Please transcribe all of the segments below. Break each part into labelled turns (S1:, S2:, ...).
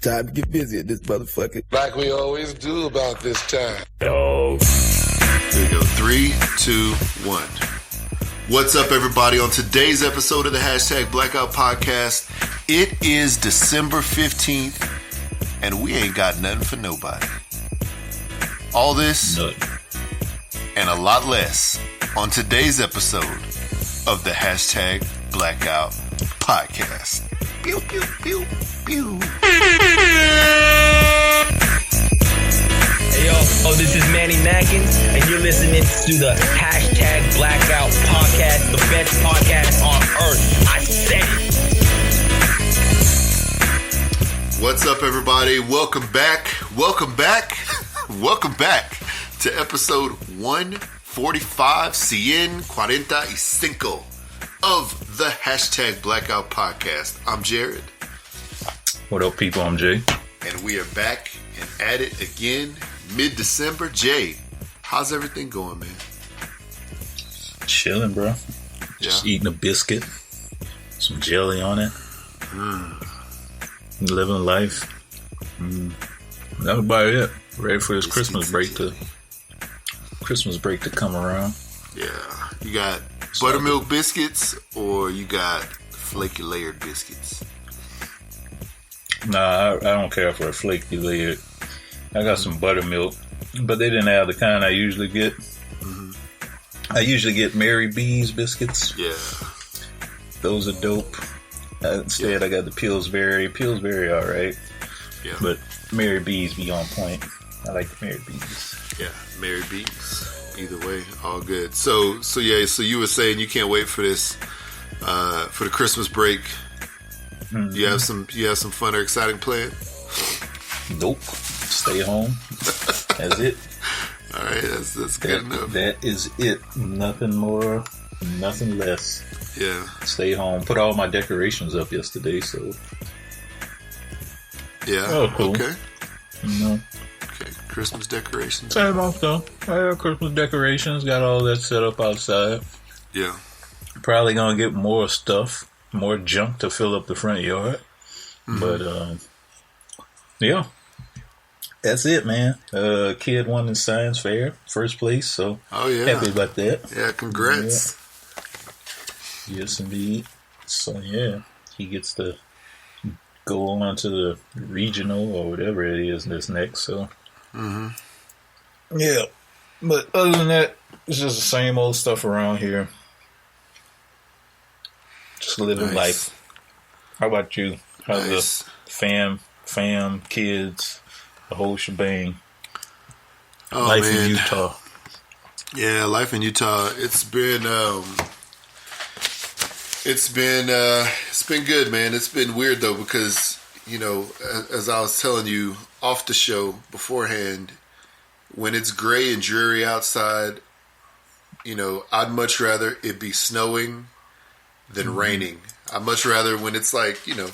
S1: Time to get busy at this motherfucker.
S2: Like we always do about this time.
S3: Oh.
S4: Here we go. 3, 2, 1. What's up, everybody? On today's episode of the Hashtag Blackout Podcast, it is December 15th, and we ain't got nothing for nobody. All this and a lot less on today's episode of the Hashtag Blackout Podcast. Pew, pew, pew, pew.
S3: Hey, yo, this is Manny Mackins, and you're listening to the Hashtag Blackout Podcast, the best podcast on earth. I said it.
S4: What's up, everybody? Welcome back. Welcome back. Welcome back to episode 145, 145 of the Hashtag Blackout Podcast. I'm Jared.
S5: What up, people? I'm Jay.
S4: And we are back and at it again, mid-December. Jay, how's everything going, man?
S5: Chilling, bro. Just eating a biscuit, some jelly on it. Living life. That's about it. Ready for this Christmas break to come around.
S4: Yeah. You got buttermilk biscuits or you got flaky layered biscuits?
S5: Nah, I don't care for a flaky layered. I got some buttermilk, but they didn't have the kind I usually get. I usually get Mary B's biscuits.
S4: Yeah.
S5: Those are dope. Instead, I got the Pillsbury. Pillsbury, all right.
S4: Yeah.
S5: But Mary B's be on point. I like the Mary B's.
S4: Yeah, Mary B's. Either way, all good. So you were saying you can't wait for this, for the Christmas break. Mm-hmm. You have some fun or exciting plan?
S5: Nope. Stay home. That's it.
S4: All right, that's good enough.
S5: That is it. Nothing more, nothing less.
S4: Yeah.
S5: Stay home. Put all my decorations up yesterday, so.
S4: Yeah.
S5: Oh, cool.
S4: Okay.
S5: Okay.
S4: Christmas decorations.
S5: Same off though. I have Christmas decorations. Got all that set up outside.
S4: Yeah.
S5: Probably gonna get more stuff, more junk to fill up the front yard. Mm-hmm. But yeah, that's it, man. Kid won the science fair, first place. So happy about that.
S4: Yeah, congrats.
S5: Yeah. Yes, indeed. So yeah, he gets to go on to the regional or whatever it is this next. So. Yeah, but other than that, it's just the same old stuff around here. Just living life. How about you? How's the fam, kids, the whole shebang? Life in Utah.
S4: Yeah, life in Utah. It's been good, man. It's been weird though because, you know, as I was telling you off the show beforehand, when it's gray and dreary outside, you know, I'd much rather it be snowing than raining. I'd much rather when it's like, you know,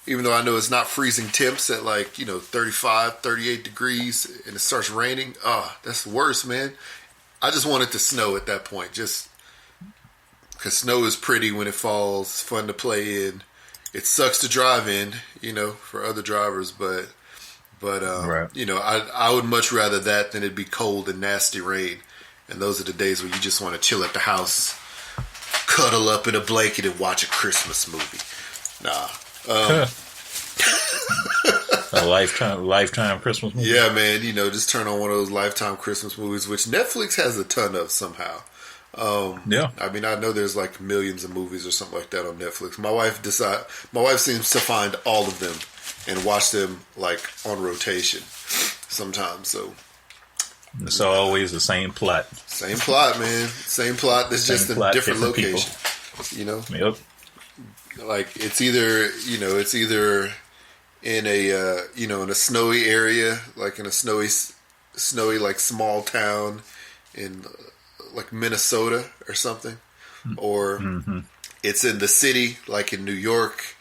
S4: even though I know it's not freezing temps at like, you know, 35, 38 degrees and it starts raining. Oh, that's worse, man. I just want it to snow at that point. Just because snow is pretty when it falls. It's fun to play in. It sucks to drive in, you know, for other drivers, but right. You know, I would much rather that than it be cold and nasty rain. And those are the days where you just want to chill at the house, cuddle up in a blanket and watch a Christmas movie. Nah.
S5: A lifetime Christmas movie?
S4: Yeah, man. You know, just turn on one of those Lifetime Christmas movies, which Netflix has a ton of somehow.
S5: Yeah.
S4: I mean, I know there's like millions of movies or something like that on Netflix. My wife seems to find all of them and watch them like on rotation sometimes. So
S5: it's always the same plot.
S4: Same plot, man. Same plot. That's just in different location. People. You know.
S5: Yep.
S4: Like it's either in a in a snowy area, like in a snowy like small town in like Minnesota or something, or it's in the city like in New York,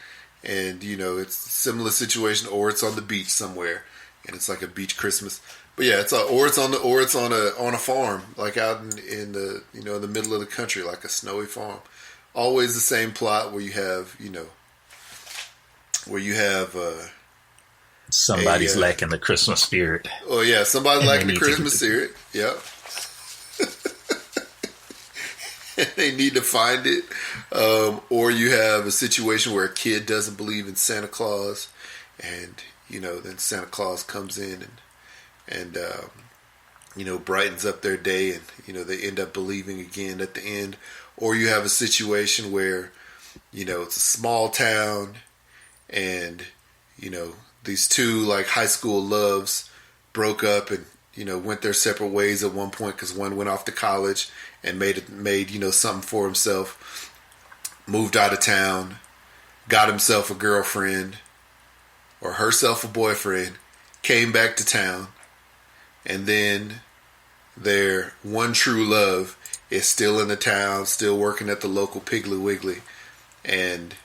S4: and you know it's a similar situation, or it's on the beach somewhere and it's like a beach Christmas. But yeah, it's on a farm, like out in the in the middle of the country, like a snowy farm. Always the same plot where you have
S5: Somebody's lacking the Christmas spirit.
S4: Oh yeah, somebody's lacking the Christmas spirit. Yep. They need to find it. Or you have a situation where a kid doesn't believe in Santa Claus, and then Santa Claus comes in and brightens up their day, and they end up believing again at the end. Or you have a situation where it's a small town, and these two like high school loves broke up and went their separate ways at one point because one went off to college and made something for himself, moved out of town, got himself a girlfriend or herself a boyfriend, came back to town, and then their one true love is still in the town, still working at the local Piggly Wiggly, and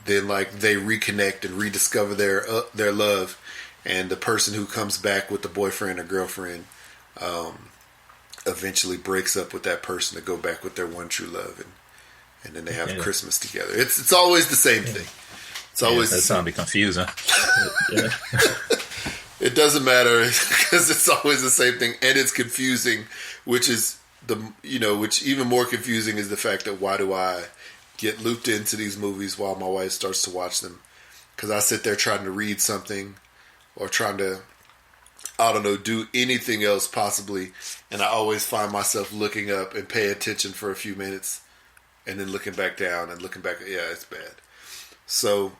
S4: then like they reconnect and rediscover their love, and the person who comes back with the boyfriend or girlfriend eventually breaks up with that person to go back with their one true love, and then they have Christmas together. It's always the same thing. It's always
S5: that sounded confusing.
S4: It doesn't matter because it's always the same thing, and it's confusing, which is which even more confusing is the fact that why do I get looped into these movies while my wife starts to watch them? Because I sit there trying to read something or trying to, do anything else possibly, and I always find myself looking up and pay attention for a few minutes and then looking back down and looking back. Yeah, it's bad. So,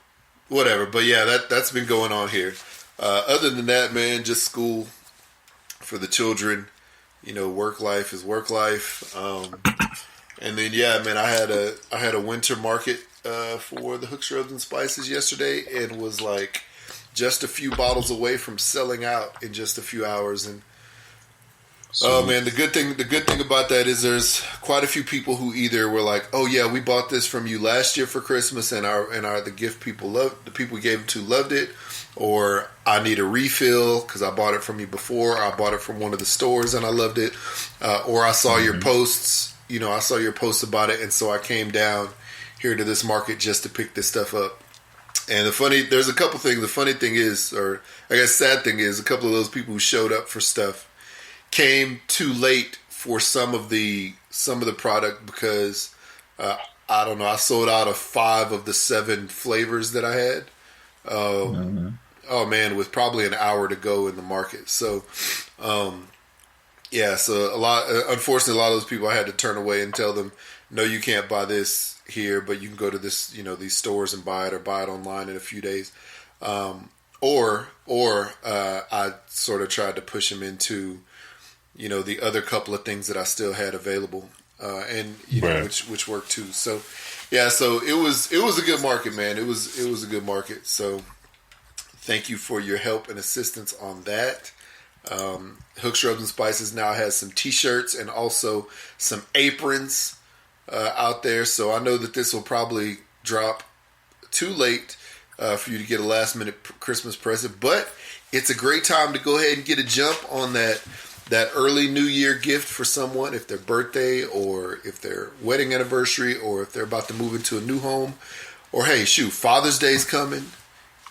S4: whatever. But yeah, that's been going on here. Other than that, man, just school for the children. Work life is work life. And then yeah, man, I had a winter market for the Hooks, Rubs, and Spices yesterday, and was like just a few bottles away from selling out in just a few hours. And oh man, the good thing about that is there's quite a few people who either were like, oh yeah, we bought this from you last year for Christmas, and the gift people loved, the people we gave it to loved it, or I need a refill because I bought it from you before, or I bought it from one of the stores and I loved it, or I saw your posts. I saw your posts about it, and so I came down here to this market just to pick this stuff up. And there's a couple things. The funny thing is, or I guess sad thing is, a couple of those people who showed up for stuff came too late for some of the product because I don't know. I sold out of 5 of the 7 flavors that I had. Oh man, with probably an hour to go in the market. So. Yeah, so unfortunately, a lot of those people I had to turn away and tell them, no, you can't buy this here, but you can go to this, these stores and buy it, or buy it online in a few days. Or I sort of tried to push them into, the other couple of things that I still had available, and which worked too. So yeah, so it was a good market, man. It was a good market. So thank you for your help and assistance on that. Hooks, Rubs, and Spices now has some t-shirts and also some aprons out there. So I know that this will probably drop too late for you to get a last minute Christmas present, but it's a great time to go ahead and get a jump on that early New Year gift for someone, if their birthday or if their wedding anniversary or if they're about to move into a new home, or hey, shoot, Father's Day's coming,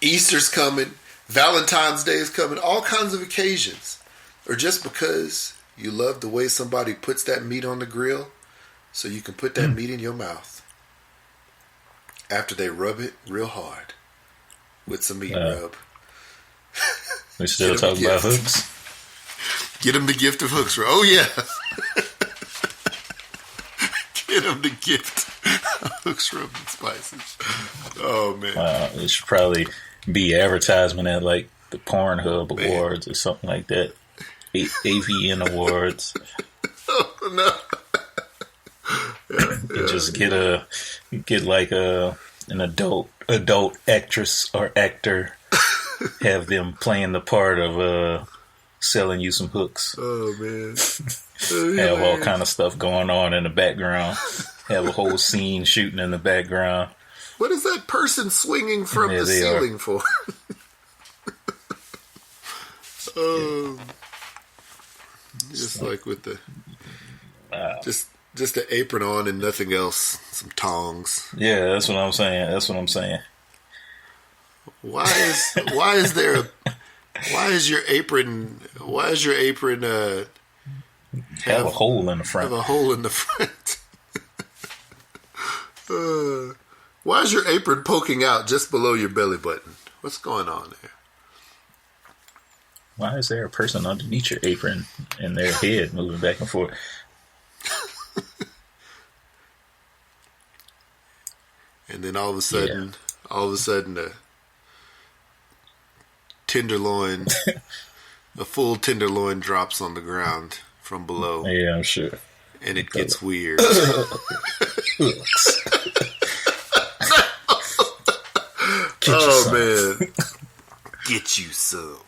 S4: Easter's coming, Valentine's Day is coming, all kinds of occasions. Or just because you love the way somebody puts that meat on the grill so you can put that meat in your mouth after they rub it real hard with some meat rub.
S5: We still talking about hooks?
S4: Get them the gift of hooks. Oh yeah. Get them the gift of Hooks, Rubs, and Spices. Oh man.
S5: It should probably be advertisement at like the Pornhub Awards or something like that. AVN Awards.
S4: Oh no!
S5: You just get an adult actress or actor, have them playing the part of selling you some hooks.
S4: Oh man!
S5: Have all kind of stuff going on in the background. Have a whole scene shooting in the background.
S4: What is that person swinging from the ceiling for? Just like with the just the apron on and nothing else. Some tongs.
S5: Yeah, that's what I'm saying.
S4: Why is your apron
S5: have a hole in the front?
S4: Have a hole in the front. Why is your apron poking out just below your belly button? What's going on there?
S5: Why is there a person underneath your apron and their head moving back and forth?
S4: And then all of a sudden, a tenderloin, a full tenderloin drops on the ground from below.
S5: Yeah, I'm sure.
S4: And it gets weird. Man, get you some.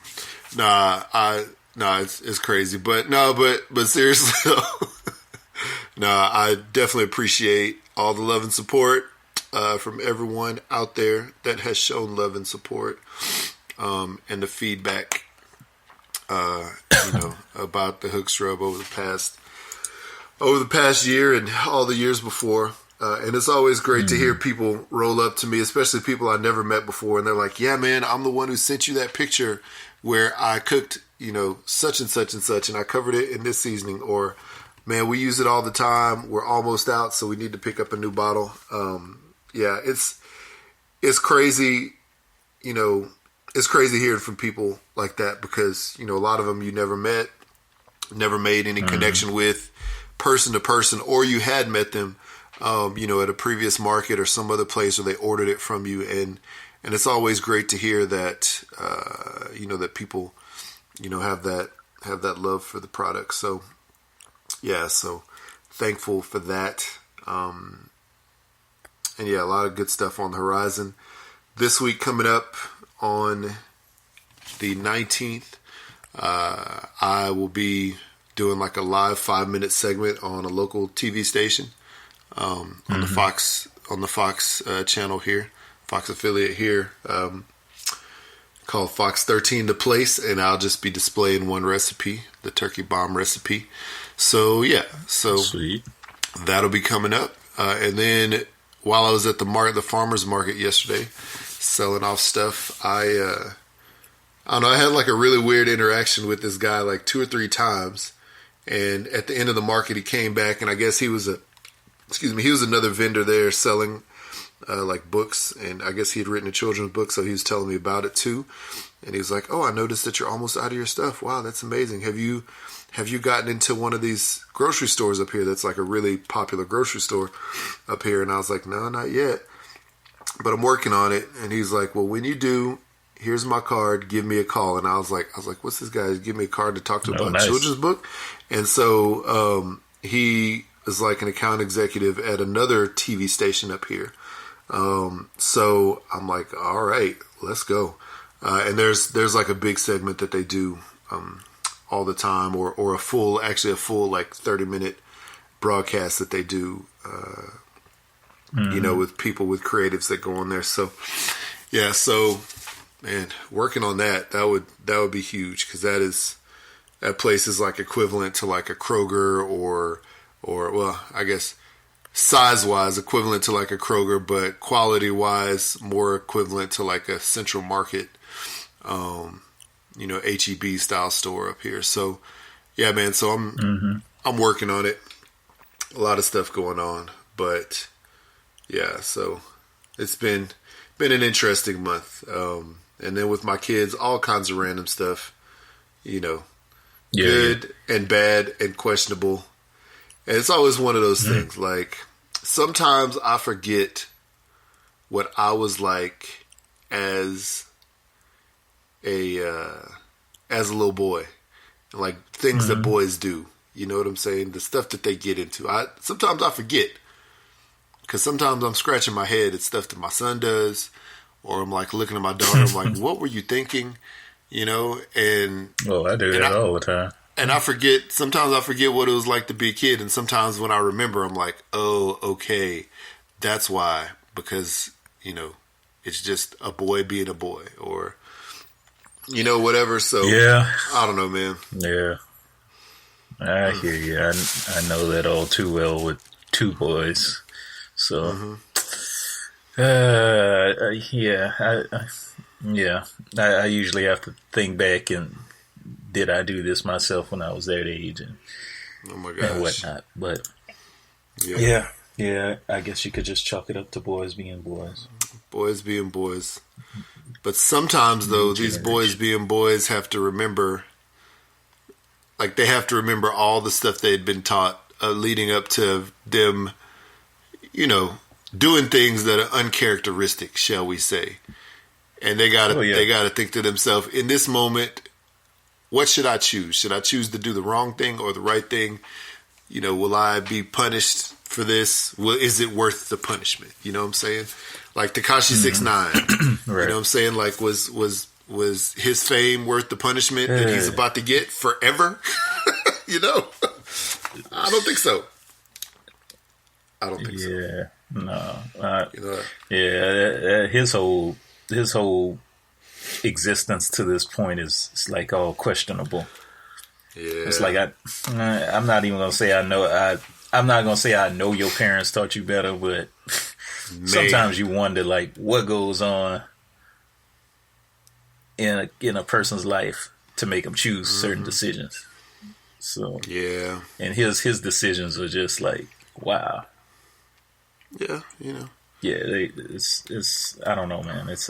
S4: It's crazy, but seriously, I definitely appreciate all the love and support from everyone out there that has shown love and support, and the feedback, about the hook scrub over the past year and all the years before. And it's always great to hear people roll up to me, especially people I never met before. And they're like, yeah, man, I'm the one who sent you that picture where I cooked, such and such and such, and I covered it in this seasoning. Or, man, we use it all the time. We're almost out, so we need to pick up a new bottle. It's crazy, it's crazy hearing from people like that because, a lot of them you never met, never made any connection with person to person, or you had met them at a previous market or some other place, or they ordered it from you, and it's always great to hear that that people have that love for the product. So so thankful for that, and a lot of good stuff on the horizon. This week coming up on the 19th, I will be doing like a live 5-minute segment on a local TV station. On the Fox channel here, Fox affiliate here, called Fox 13 The Place, and I'll just be displaying one recipe, the turkey bomb recipe. So sweet. That'll be coming up. And then while I was at the farmer's market yesterday, selling off stuff, I don't know, I had like a really weird interaction with this guy like 2 or 3 times. And at the end of the market, he came back, and I guess he was another vendor there selling like books, and I guess he had written a children's book, so he was telling me about it too. And he was like, "Oh, I noticed that you're almost out of your stuff. Wow, that's amazing. Have you gotten into one of these grocery stores up here that's like a really popular grocery store up here?" And I was like, "No, not yet, but I'm working on it." And he's like, "Well, when you do, here's my card. Give me a call." And I was like, "What's this guy? Give me a card to talk to about a children's book?" And so he is like an account executive at another TV station up here. So I'm like, all right, let's go. And there's like a big segment that they do all the time, or a full like 30-minute broadcast that they do, with people, with creatives that go on there. So man, working on that would be huge, because that place is like equivalent to like a Kroger or well, I guess size-wise equivalent to like a Kroger, but quality-wise more equivalent to like a Central Market, HEB style store up here. So, yeah, man. So I'm working on it. A lot of stuff going on, but yeah. So it's been an interesting month. And then with my kids, all kinds of random stuff. Good and bad and questionable. And it's always one of those things. Like, sometimes I forget what I was like as a little boy, like things that boys do. You know what I'm saying? The stuff that they get into. Sometimes I forget, because sometimes I'm scratching my head at stuff that my son does, or I'm like looking at my daughter. I'm like, what were you thinking? And
S5: I do that all the time.
S4: And sometimes I forget what it was like to be a kid. And sometimes when I remember, I'm like, oh, okay, that's why. Because, it's just a boy being a boy, or, whatever. So, yeah. I don't know, man.
S5: Yeah. I hear you. I know that all too well with 2 boys. So, Yeah, I usually have to think back and did I do this myself when I was that age and
S4: Oh my gosh.
S5: whatnot. But yeah, I guess you could just chalk it up to boys being boys.
S4: Boys being boys. But sometimes, though, these boys being boys have to remember, like, they have to remember all the stuff they had been taught leading up to them, you know, doing things that are uncharacteristic, shall we say. And they gotta think to themselves, in this moment, what should I choose? Should I choose to do the wrong thing or the right thing? You know, will I be punished for this? Is it worth the punishment? You know what I'm saying? Like Tekashi 6ix9ine.
S5: Right.
S4: You know what I'm saying? Like, was his fame worth the punishment that he's about to get forever? You know? I don't think so. I don't think so.
S5: Yeah, no.
S4: You know?
S5: Yeah, his whole existence to this point is like all questionable.
S4: Yeah.
S5: It's like I'm not even gonna say I know. I'm not gonna say I know your parents taught you better, but sometimes you wonder like what goes on in a person's life to make them choose certain decisions. So
S4: yeah,
S5: and his decisions are just like wow.
S4: Yeah, you know.
S5: Yeah, it's I don't know, man. It's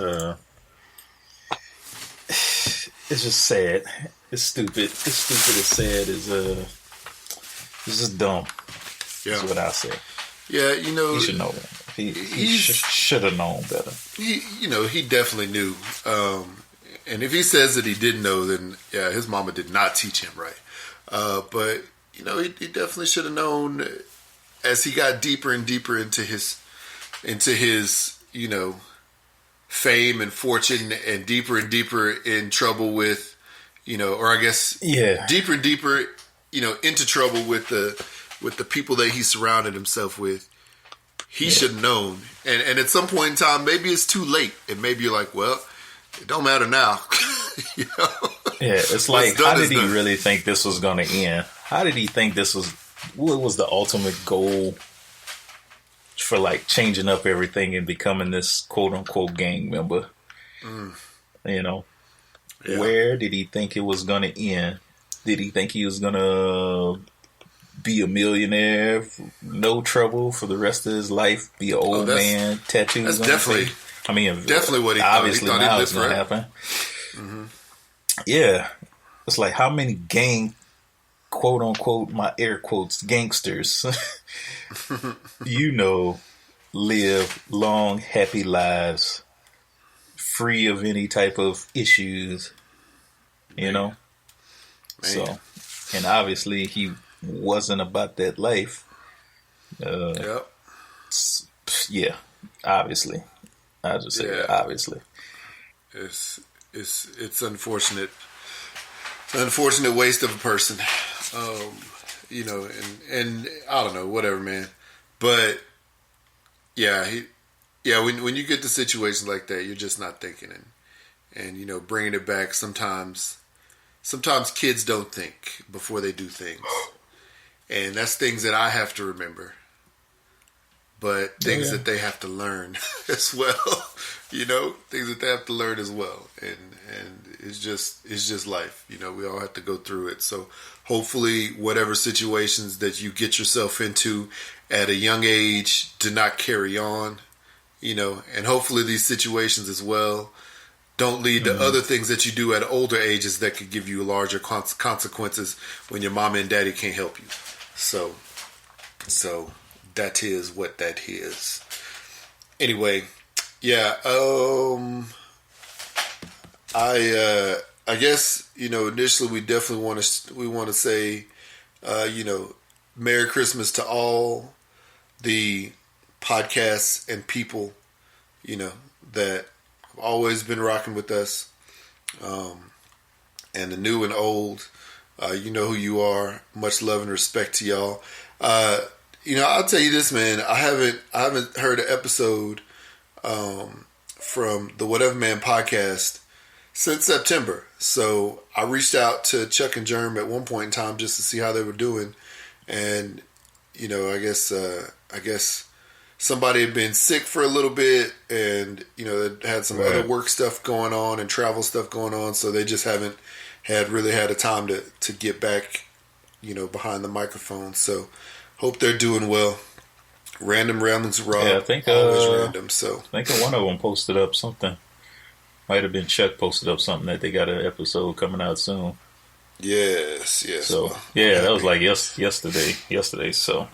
S5: just sad. It's stupid. It's stupid. It's sad. It's just dumb.
S4: Yeah,
S5: that's what I say.
S4: Yeah, you know,
S5: he should know that. He should have known better.
S4: He definitely knew. And if he says that he didn't know, then yeah, his mama did not teach him right. But he definitely should have known as he got deeper and deeper into his fame and fortune, and deeper in trouble with, or I guess deeper and deeper, into trouble with the people that he surrounded himself with. He should have known. And at some point in time, maybe it's too late. And maybe you're like, well, it don't matter now.
S5: Yeah, it's like, how did he really think this was going to end? How did he think what was the ultimate goal for like changing up everything and becoming this quote unquote gang member? Where did he think it was going to end? Did he think he was going to be a millionaire, no trouble for the rest of his life, be an old man, tattoos on his face? I mean,
S4: definitely what he
S5: obviously
S4: thought.
S5: Now it's going to happen. Yeah. It's like how many quote unquote, my air quotes, gangsters, live long, happy lives, free of any type of issues, Man. So, and obviously he wasn't about that life. Yeah, obviously. I just say that, obviously.
S4: It's unfortunate. Unfortunate waste of a person. And I don't know, whatever, man. But when you get to situations like that, you're just not thinking, and bringing it back. Sometimes kids don't think before they do things, and that's things that I have to remember. But things that they have to learn as well, things that they have to learn as well, and it's just life, we all have to go through it. So hopefully, whatever situations that you get yourself into at a young age do not carry on, and hopefully these situations as well don't lead to other things that you do at older ages that could give you larger consequences when your mama and daddy can't help you. So that is what that is. Anyway, I guess initially we definitely want to say Merry Christmas to all the podcasts and people that have always been rocking with us, and the new and old. You know who you are. Much love and respect to y'all. I'll tell you this, man. I haven't heard an episode from the Whatever Man podcast since September. So I reached out to Chuck and Germ at one point in time just to see how they were doing, and I guess somebody had been sick for a little bit, and had some other work stuff going on and travel stuff going on, so they just haven't really had a time to get back, behind the microphone. So hope they're doing well. Random Ramblings with Rob.
S5: Yeah, I think
S4: always random. So
S5: I think one of them posted up something. Might have been Chuck posted up something that they got an episode coming out soon.
S4: Yes.
S5: So that was like yesterday. So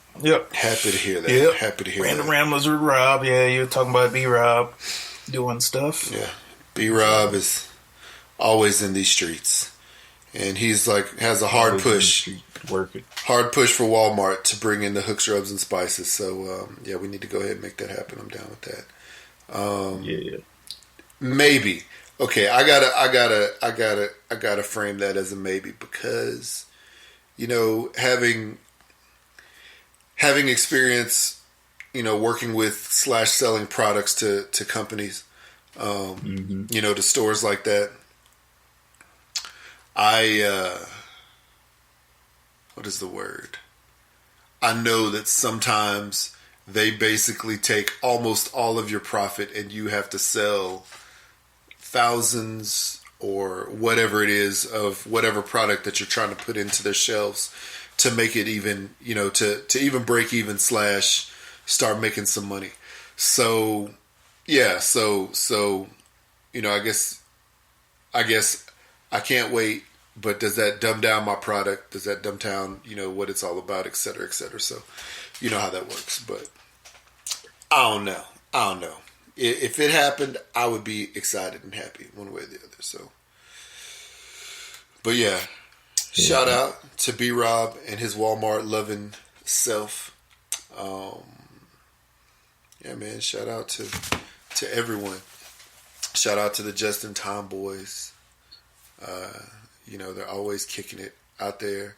S4: happy to hear that.
S5: Yep.
S4: Happy to hear
S5: Random
S4: that.
S5: Ramblers with Rob. Yeah, you were talking about B-Rob doing stuff.
S4: Yeah, B-Rob is always in these streets, and he's has a hard push.
S5: Working.
S4: Hard push for Walmart to bring in the hooks, rubs, and spices. So we need to go ahead and make that happen. I'm down with that. Maybe. Okay, I gotta frame that as a maybe, because having experience working with / selling products to companies, to stores like that. What is the word? I know that sometimes they basically take almost all of your profit, and you have to sell thousands or whatever it is of whatever product that you're trying to put into their shelves to make it even, to even break even / start making some money. So, yeah, so I guess I can't wait. But does that dumb down my product? Does that dumb down, what it's all about, et cetera, et cetera? So, you know how that works. But I don't know. If it happened, I would be excited and happy one way or the other. So, but yeah, shout out to B-Rob and his Walmart loving self. Yeah, man. Shout out to everyone. Shout out to the Just in Time boys. They're always kicking it out there.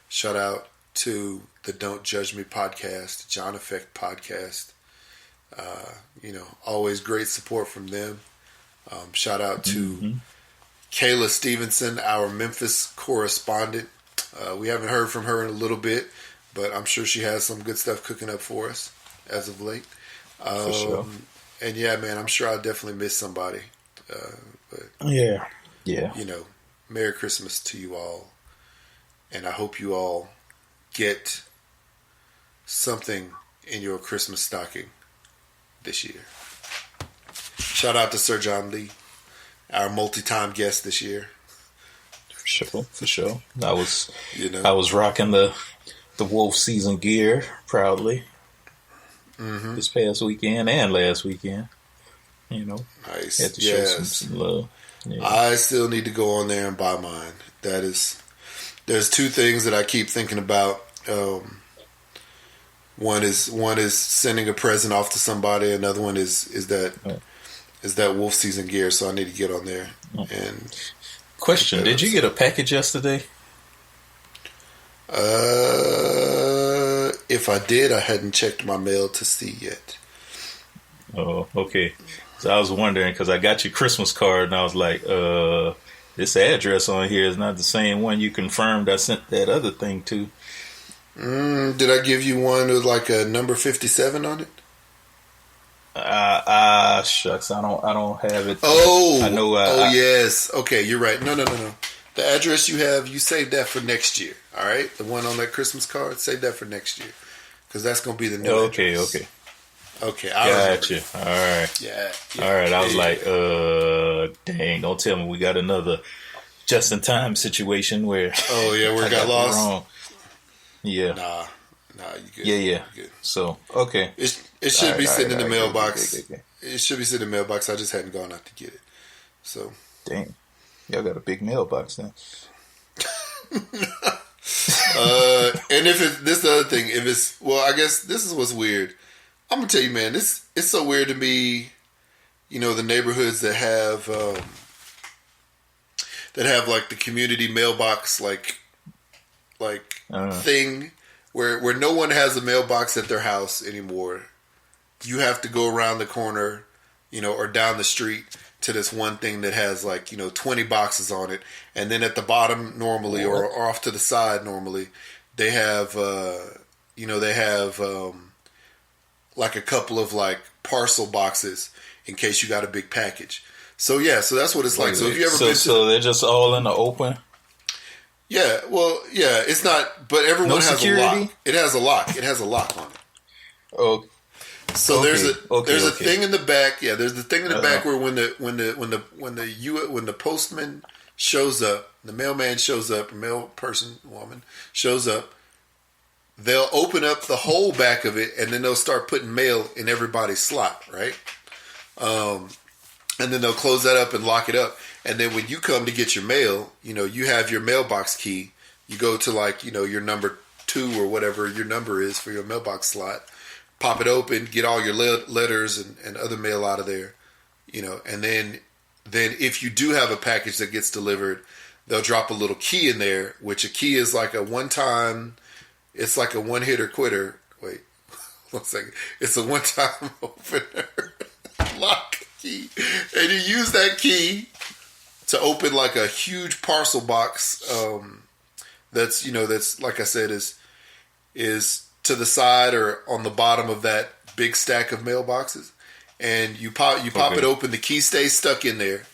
S4: Shout out to the Don't Judge Me podcast, John Effect podcast. Always great support from them. Shout out to Kayla Stevenson, our Memphis correspondent. We haven't heard from her in a little bit, but I'm sure she has some good stuff cooking up for us as of late.
S5: For sure.
S4: And yeah, man, I'm sure I'll definitely miss somebody. But
S5: yeah.
S4: Merry Christmas to you all, and I hope you all get something in your Christmas stocking this year. Shout out to Sir John Lee, our multi-time guest this year.
S5: For sure. I was rocking the Wolf season gear proudly this past weekend and last weekend.
S4: Nice.
S5: Had to show some love. Yeah.
S4: I still need to go on there and buy mine. There's two things that I keep thinking about. One is sending a present off to somebody. Another one is that Wolf season gear. So I need to get on there. And
S5: question: did you get a package yesterday?
S4: If I did, I hadn't checked my mail to see yet.
S5: Oh, okay. So I was wondering, because I got your Christmas card, and I was like, this address on here is not the same one you confirmed I sent that other thing to.
S4: Did I give you one with like a number 57 on it?
S5: Shucks, I don't have it.
S4: Oh,
S5: I know.
S4: Yes. Okay, you're right. No. The address you have, you save that for next year. All right, the one on that Christmas card, save that for next year, because that's gonna be the new address. Okay.
S5: Gotcha. All right.
S4: Yeah.
S5: All right. I was like, dang! Don't tell me we got another just-in-time situation where.
S4: Oh yeah, where it got lost. Wrong.
S5: Yeah.
S4: Nah, you good.
S5: Yeah.
S4: You good.
S5: So okay.
S4: It should be sitting in the mailbox. Good. It should be sitting in the mailbox. I just hadn't gone out to get it. So.
S5: Dang. Y'all got a big mailbox now.
S4: And this is the other thing. I guess this is what's weird. I'm gonna tell you, man. It's so weird to me. The neighborhoods that have like the community mailbox thing where no one has a mailbox at their house anymore. You have to go around the corner, or down the street to this one thing that has 20 boxes on it, and then at the bottom normally or off to the side normally they have like a couple of like parcel boxes in case you got a big package. So yeah, so that's what it's like. So if you ever been to,
S5: so they're just all in the open.
S4: yeah, well, yeah, it's not, but everyone
S5: No
S4: has
S5: security?
S4: a lock. It has a lock. It has a lock on it.
S5: Oh,
S4: So
S5: Okay,
S4: there's a
S5: okay.
S4: thing in the back. Yeah, there's the thing in the back where when the postman shows up, the mailman shows up, mail person, woman shows up, they'll open up the whole back of it, and then they'll start putting mail in everybody's slot, right? And then they'll close that up and lock it up. And then when you come to get your mail, you have your mailbox key. You go to like, your number 2 or whatever your number is for your mailbox slot. Pop it open, get all your letters and other mail out of there, and then if you do have a package that gets delivered, they'll drop a little key in there, which a key is like a one-time, it's like a one-hitter quitter. Wait, 1 second. It's a one-time opener lock key. And you use that key to open like a huge parcel box that's like I said is to the side or on the bottom of that big stack of mailboxes, and you pop it open. The key stays stuck in there,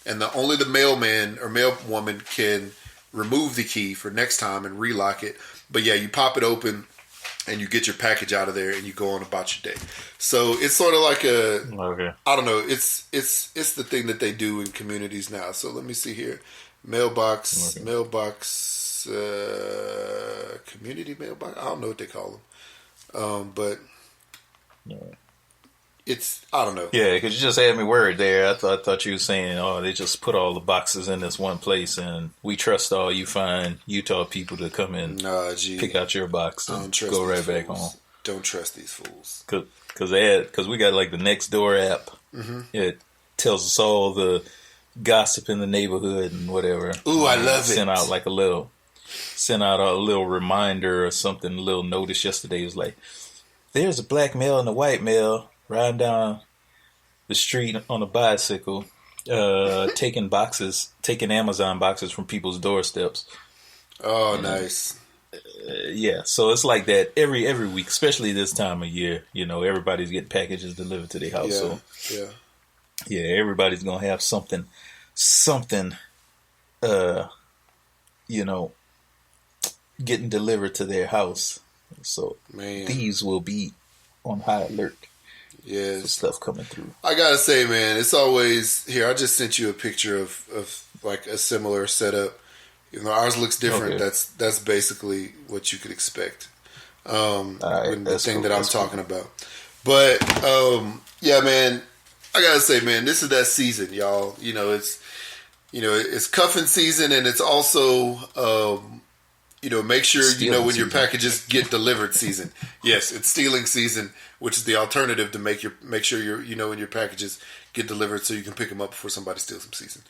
S4: and only the mailman or mailwoman can remove the key for next time and relock it. But yeah, you pop it open, and you get your package out of there, and you go on about your day. So it's sort of like I don't know. It's the thing that they do in communities now. So let me see here, mailbox. Community mailbox. I don't know what they call them, but it's, I don't know.
S5: Yeah, because you just had me worried there. I thought you were saying, oh, they just put all the boxes in this one place, and we trust all you fine Utah people to come in, pick out your box and go right back home.
S4: Don't trust these fools.
S5: Because we got like the Nextdoor app. Mm-hmm. It tells us all the gossip in the neighborhood and whatever.
S4: Ooh, I love it.
S5: Sent out a little reminder or something, a little notice yesterday. It was like, there's a black male and a white male riding down the street on a bicycle, taking Amazon boxes from people's doorsteps.
S4: Oh, nice.
S5: Yeah, so it's like that every week, especially this time of year. Everybody's getting packages delivered to their house. Yeah, everybody's gonna have something, getting delivered to their house. So these will be on high alert.
S4: Yeah,
S5: stuff coming through.
S4: I gotta say, man, it's always here. I just sent you a picture of like a similar setup. Ours looks different. Okay. That's basically what you could expect. The thing that I'm talking about. But yeah, man, I gotta say, man, this is that season, y'all. It's cuffing season, and it's also make sure
S5: stealing
S4: when
S5: season.
S4: your packages get delivered season. Yes, it's stealing season, which is the alternative to make sure when your packages get delivered, so you can pick them up before somebody steals them season.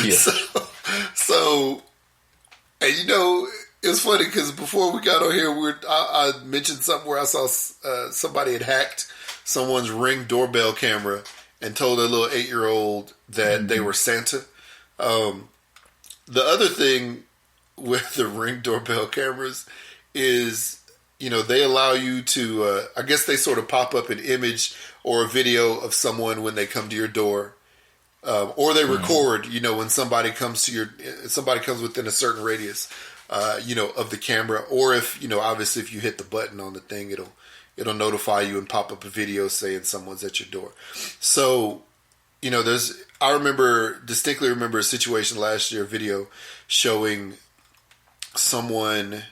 S5: Yeah.
S4: So, and it was funny because before we got on here, I mentioned something where I saw somebody had hacked someone's Ring doorbell camera and told a little 8-year-old that they were Santa. The other thing with the Ring doorbell cameras is, they allow you to, I guess they sort of pop up an image or a video of someone when they come to your door. Or they record, when somebody comes within a certain radius, of the camera. Or if, obviously if you hit the button on the thing, it'll notify you and pop up a video saying someone's at your door. So, I distinctly remember a situation last year, a video showing someone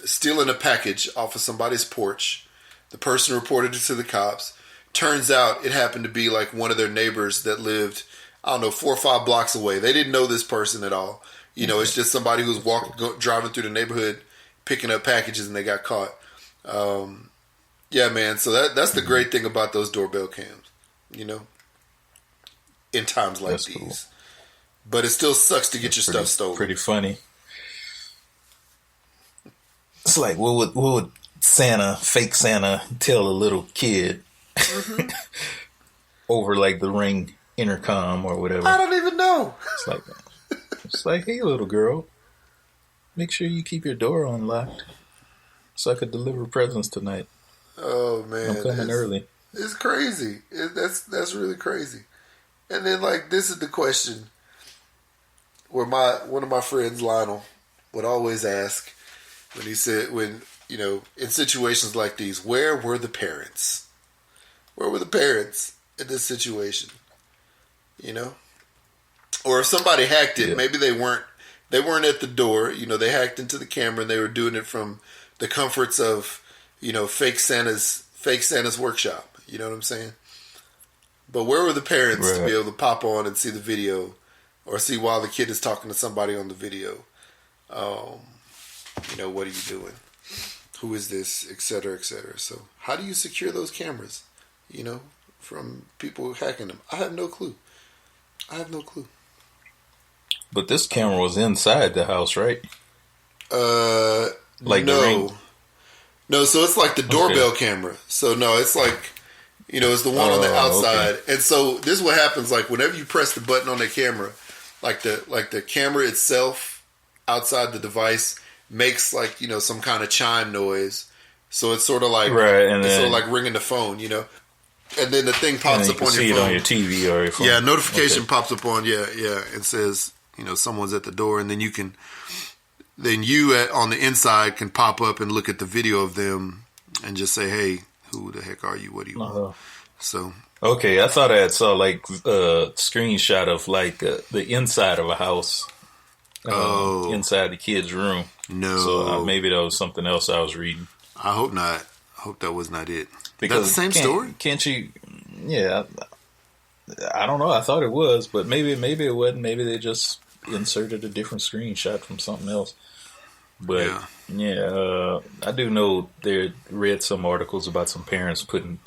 S4: stealing a package off of somebody's porch. The person reported it to the cops. Turns out it happened to be like one of their neighbors that lived, 4 or 5 blocks away. They didn't know this person at all. It's just somebody who's driving through the neighborhood, picking up packages, and they got caught. Yeah, man. So that's the great thing about those doorbell cams, in times like these. Cool. But it still sucks to get your stuff stolen.
S5: Pretty funny. It's like, what would fake Santa, tell a little kid? Mm-hmm. Over like the Ring intercom or whatever.
S4: I don't even know.
S5: It's like, hey, little girl, make sure you keep your door unlocked. so I could deliver presents tonight.
S4: Oh man,
S5: I'm coming early.
S4: It's crazy. That's really crazy. And then like this is the question where one of my friends Lionel would always ask when in situations like these, where were the parents? Where were the parents in this situation? You know, or if somebody hacked it, maybe they weren't at the door. You know, they hacked into the camera and they were doing it from the comforts of fake Santa's workshop. You know what I'm saying? But where were the parents to be able to pop on and see the video, or see while the kid is talking to somebody on the video? What are you doing? Who is this? Et cetera, et cetera. So how do you secure those cameras? From people hacking them. I have no clue.
S5: But this camera was inside the house, right?
S4: Like no. No, so it's like the doorbell camera. So no, it's like, it's the one on the outside. Okay. And so this is what happens, like whenever you press the button on the camera, like the camera itself outside the device makes like, some kind of chime noise. So it's sort of like sort of like ringing the phone, And then the thing pops up on your phone.
S5: See it on your TV or your phone.
S4: Yeah, notification pops up on and says, someone's at the door, and then you on the inside can pop up and look at the video of them and just say, hey, who the heck are you? What do you want? So
S5: okay, I thought I had saw like a screenshot of like the inside of a house. Inside the kid's room.
S4: No.
S5: So maybe that was something else I was reading.
S4: I hope not. I hope that was not it.
S5: Because
S4: is that the same story?
S5: Can't you? Yeah, I don't know. I thought it was, but maybe it wasn't. Maybe they just inserted a different screenshot from something else. But I do know read some articles about some parents putting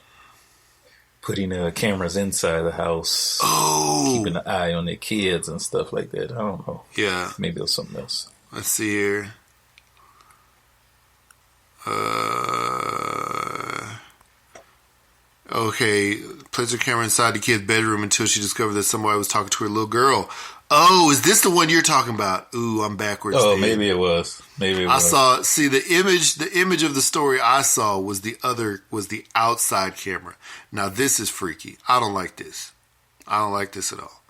S5: cameras inside the house, keeping an eye on their kids and stuff like that. I don't know.
S4: Yeah,
S5: maybe it was something else.
S4: Let's see here. Okay, placed her camera inside the kid's bedroom until she discovered that somebody was talking to her little girl. Oh, is this the one you're talking about? Ooh, I'm backwards.
S5: Oh, maybe it was.
S4: I saw. See, the image of the story I saw was the outside camera. Now this is freaky. I don't like this. I don't like this at all.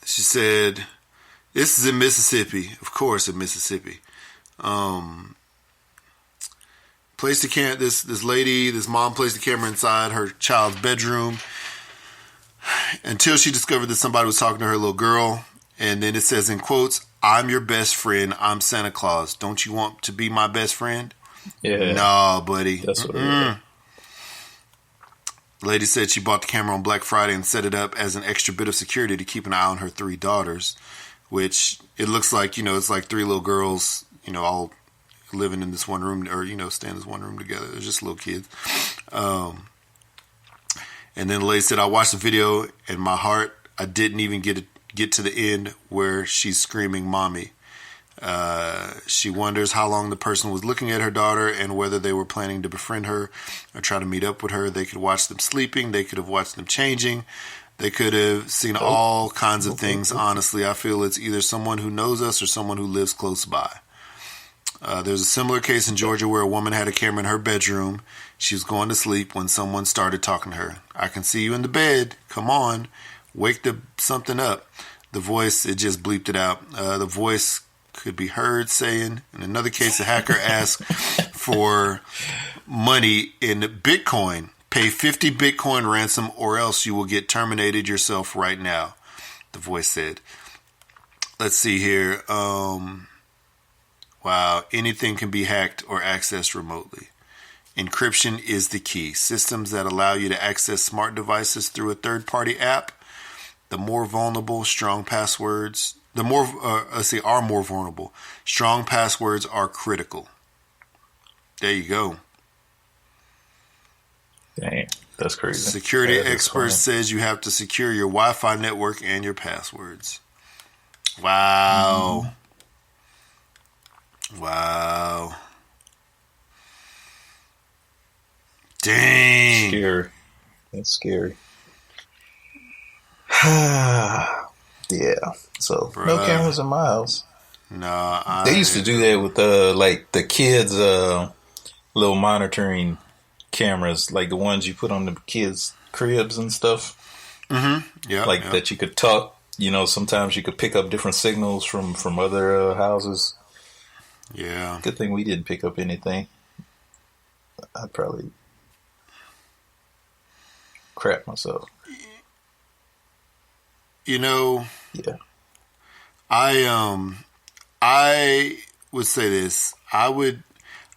S4: She said, "This is in Mississippi, of course, in Mississippi." This mom placed the camera inside her child's bedroom until she discovered that somebody was talking to her little girl. And then it says in quotes, "I'm your best friend. I'm Santa Claus. Don't you want to be my best friend?"
S5: Yeah.
S4: Nah, buddy.
S5: That's what it was.
S4: The lady said she bought the camera on Black Friday and set it up as an extra bit of security to keep an eye on her 3 daughters, which it looks like, it's like 3 little girls, all living in this one room, or staying in this one room together. They're just little kids. And then the lady said, "I watched the video and my heart, I didn't even get to the end where she's screaming mommy." She wonders how long the person was looking at her daughter and whether they were planning to befriend her or try to meet up with her. They could watch them sleeping. They could have watched them changing. They could have seen all kinds of things. Honestly, I feel it's either someone who knows us or someone who lives close by. There's a similar case in Georgia where a woman had a camera in her bedroom. She was going to sleep when someone started talking to her. "I can see you in the bed. Come on. Wake something up." The voice, it just bleeped it out. The voice could be heard saying, in another case, a hacker asked for money in Bitcoin. "Pay 50 Bitcoin ransom or else you will get terminated yourself right now," the voice said. Let's see here. Wow, anything can be hacked or accessed remotely. Encryption is the key. Systems that allow you to access smart devices through a third-party app, are more vulnerable. Strong passwords are critical. There you go.
S5: Dang, that's crazy.
S4: Security expert says you have to secure your Wi-Fi network and your passwords. Wow. Wow. Dang.
S5: Scary. That's scary. Yeah. So, no cameras in my house. They used to do that with like the kids' little monitoring cameras, like the ones you put on the kids' cribs and stuff.
S4: Mm-hmm. Yeah,
S5: like that you could talk. You know, sometimes you could pick up different signals from other houses.
S4: Yeah.
S5: Good thing we didn't pick up anything. I'd probably crap myself.
S4: You know.
S5: Yeah.
S4: I would say this. I'd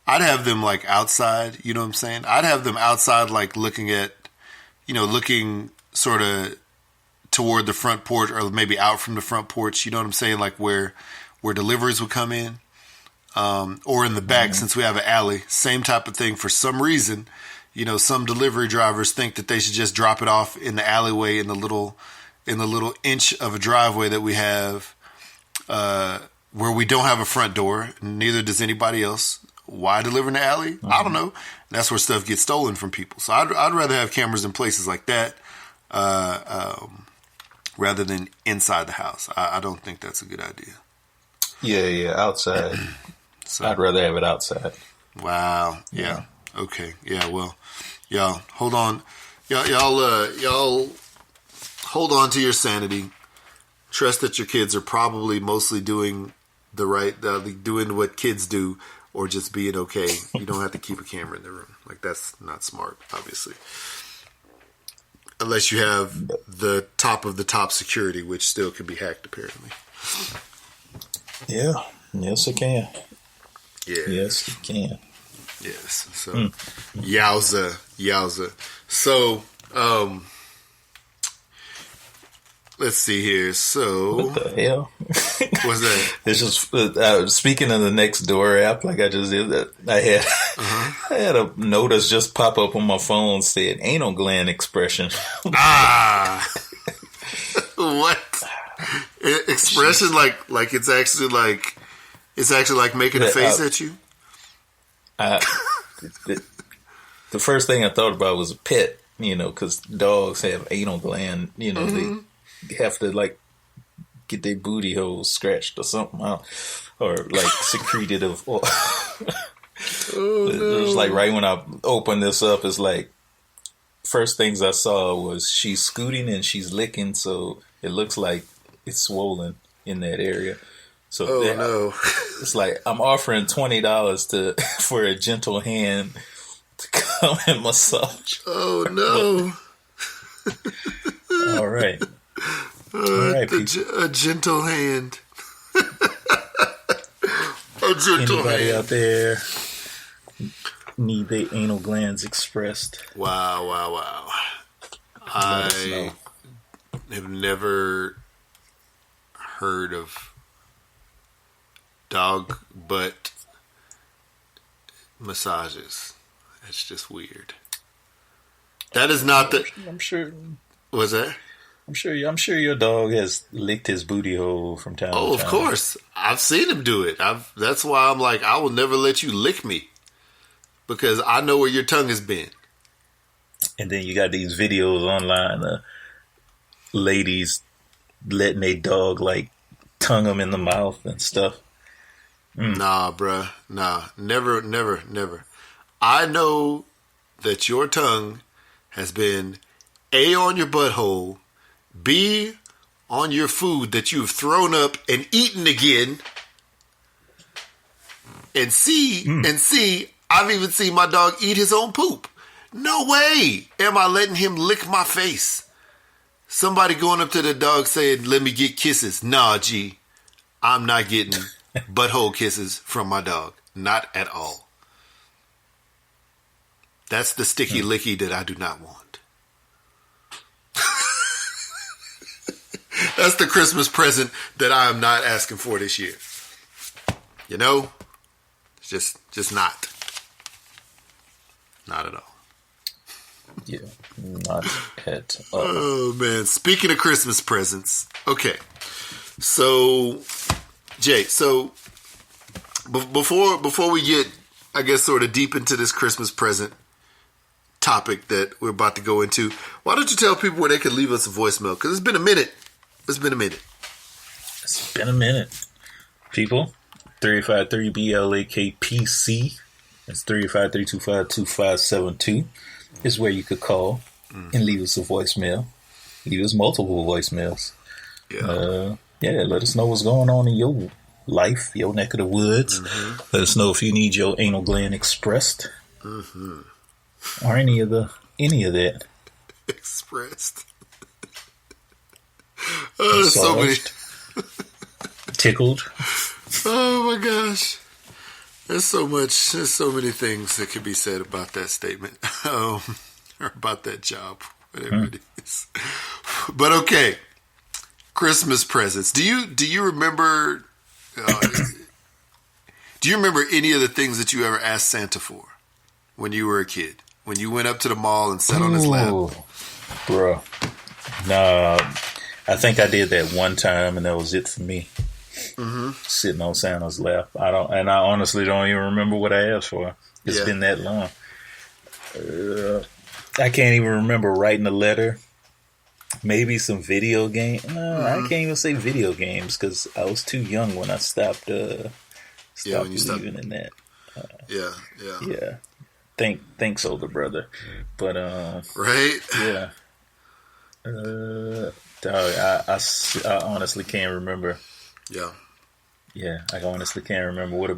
S4: have them like outside, you know what I'm saying? I'd have them outside like looking sort of toward the front porch or maybe out from the front porch, you know what I'm saying? Like where deliveries would come in. Or in the back, since we have an alley, same type of thing. For some reason, you know, some delivery drivers think that they should just drop it off in the alleyway in the little inch of a driveway that we have, where we don't have a front door. Neither does anybody else. Why deliver in the alley? Mm-hmm. I don't know. That's where stuff gets stolen from people. So I'd rather have cameras in places like that, rather than inside the house. I don't think that's a good idea.
S5: Yeah, outside.
S4: So,
S5: I'd rather have it outside.
S4: Wow. Yeah. Okay. Yeah. Well, y'all hold on. Y'all hold on to your sanity. Trust that your kids are probably mostly doing doing what kids do, or just being okay. You don't have to keep a camera in the room. Like, that's not smart, obviously. Unless you have the top of the top security, which still can be hacked, apparently.
S5: Yeah. Yes, it can.
S4: Yeah.
S5: Yes, it can.
S4: Yes. So, yowza. So, let's see here. So,
S5: what the hell?
S4: What's that?
S5: It's just speaking of the Nextdoor app, like I just did that. I had a notice just pop up on my phone said anal gland expression.
S4: What? Expression like it's actually like making a face at you.
S5: The first thing I thought about was a pet, you know, because dogs have anal gland. You know, they have to like get their booty holes scratched or something out, or like secreted of. It was like right when I opened this up, it's like first things I saw was she's scooting and she's licking, so it looks like it's swollen in that area. So it's like I'm offering $20 for a gentle hand to come and massage.
S4: Oh no!
S5: All right. All right,
S4: a gentle hand.
S5: Anybody out there need their anal glands expressed?
S4: Wow. I have never heard of dog butt massages. That's just weird. That is not the.
S5: I'm sure.
S4: What's that?
S5: I'm sure your dog has licked his booty hole from time to time.
S4: Oh, of course. I've seen him do it. That's why I'm like, I will never let you lick me, because I know where your tongue has been.
S5: And then you got these videos online, ladies letting a dog like tongue them in the mouth and stuff.
S4: Nah, bruh. Nah. Never. I know that your tongue has been A, on your butthole, B, on your food that you've thrown up and eaten again, and C, I've even seen my dog eat his own poop. No way am I letting him lick my face. Somebody going up to the dog saying, let me get kisses. Nah, G, I'm not getting butthole kisses from my dog. Not at all. That's the sticky licky that I do not want. That's the Christmas present that I am not asking for this year. You know? It's just not. Not at all.
S5: Yeah, not at all.
S4: Oh, man. Speaking of Christmas presents. Okay. So, Jay, before we get, I guess, sort of deep into this Christmas present topic that we're about to go into, why don't you tell people where they can leave us a voicemail? Because it's been a minute.
S5: People, 353-BLAKPC. That's 353-252-2572 is where you could call and leave us a voicemail. Leave us multiple voicemails. Yeah, let us know what's going on in your life, your neck of the woods. Let us know if you need your anal gland expressed. Or any of that.
S4: Expressed. There's so many.
S5: Tickled.
S4: Oh my gosh. There's so many things that could be said about that statement. Or about that job. Whatever it is. But okay. Christmas presents. Do you remember any of the things that you ever asked Santa for when you were a kid? When you went up to the mall and sat on his lap?
S5: Bro. Nah, I think I did that one time and that was it for me. Sitting on Santa's lap. I honestly don't even remember what I asked for. It's been that long. I can't even remember writing a letter. Maybe some video game. No, I can't even say video games because I was too young when I stopped believing in that.
S4: Yeah.
S5: Thanks, older brother. But
S4: right?
S5: Yeah. I honestly can't remember. Yeah, I honestly can't remember. What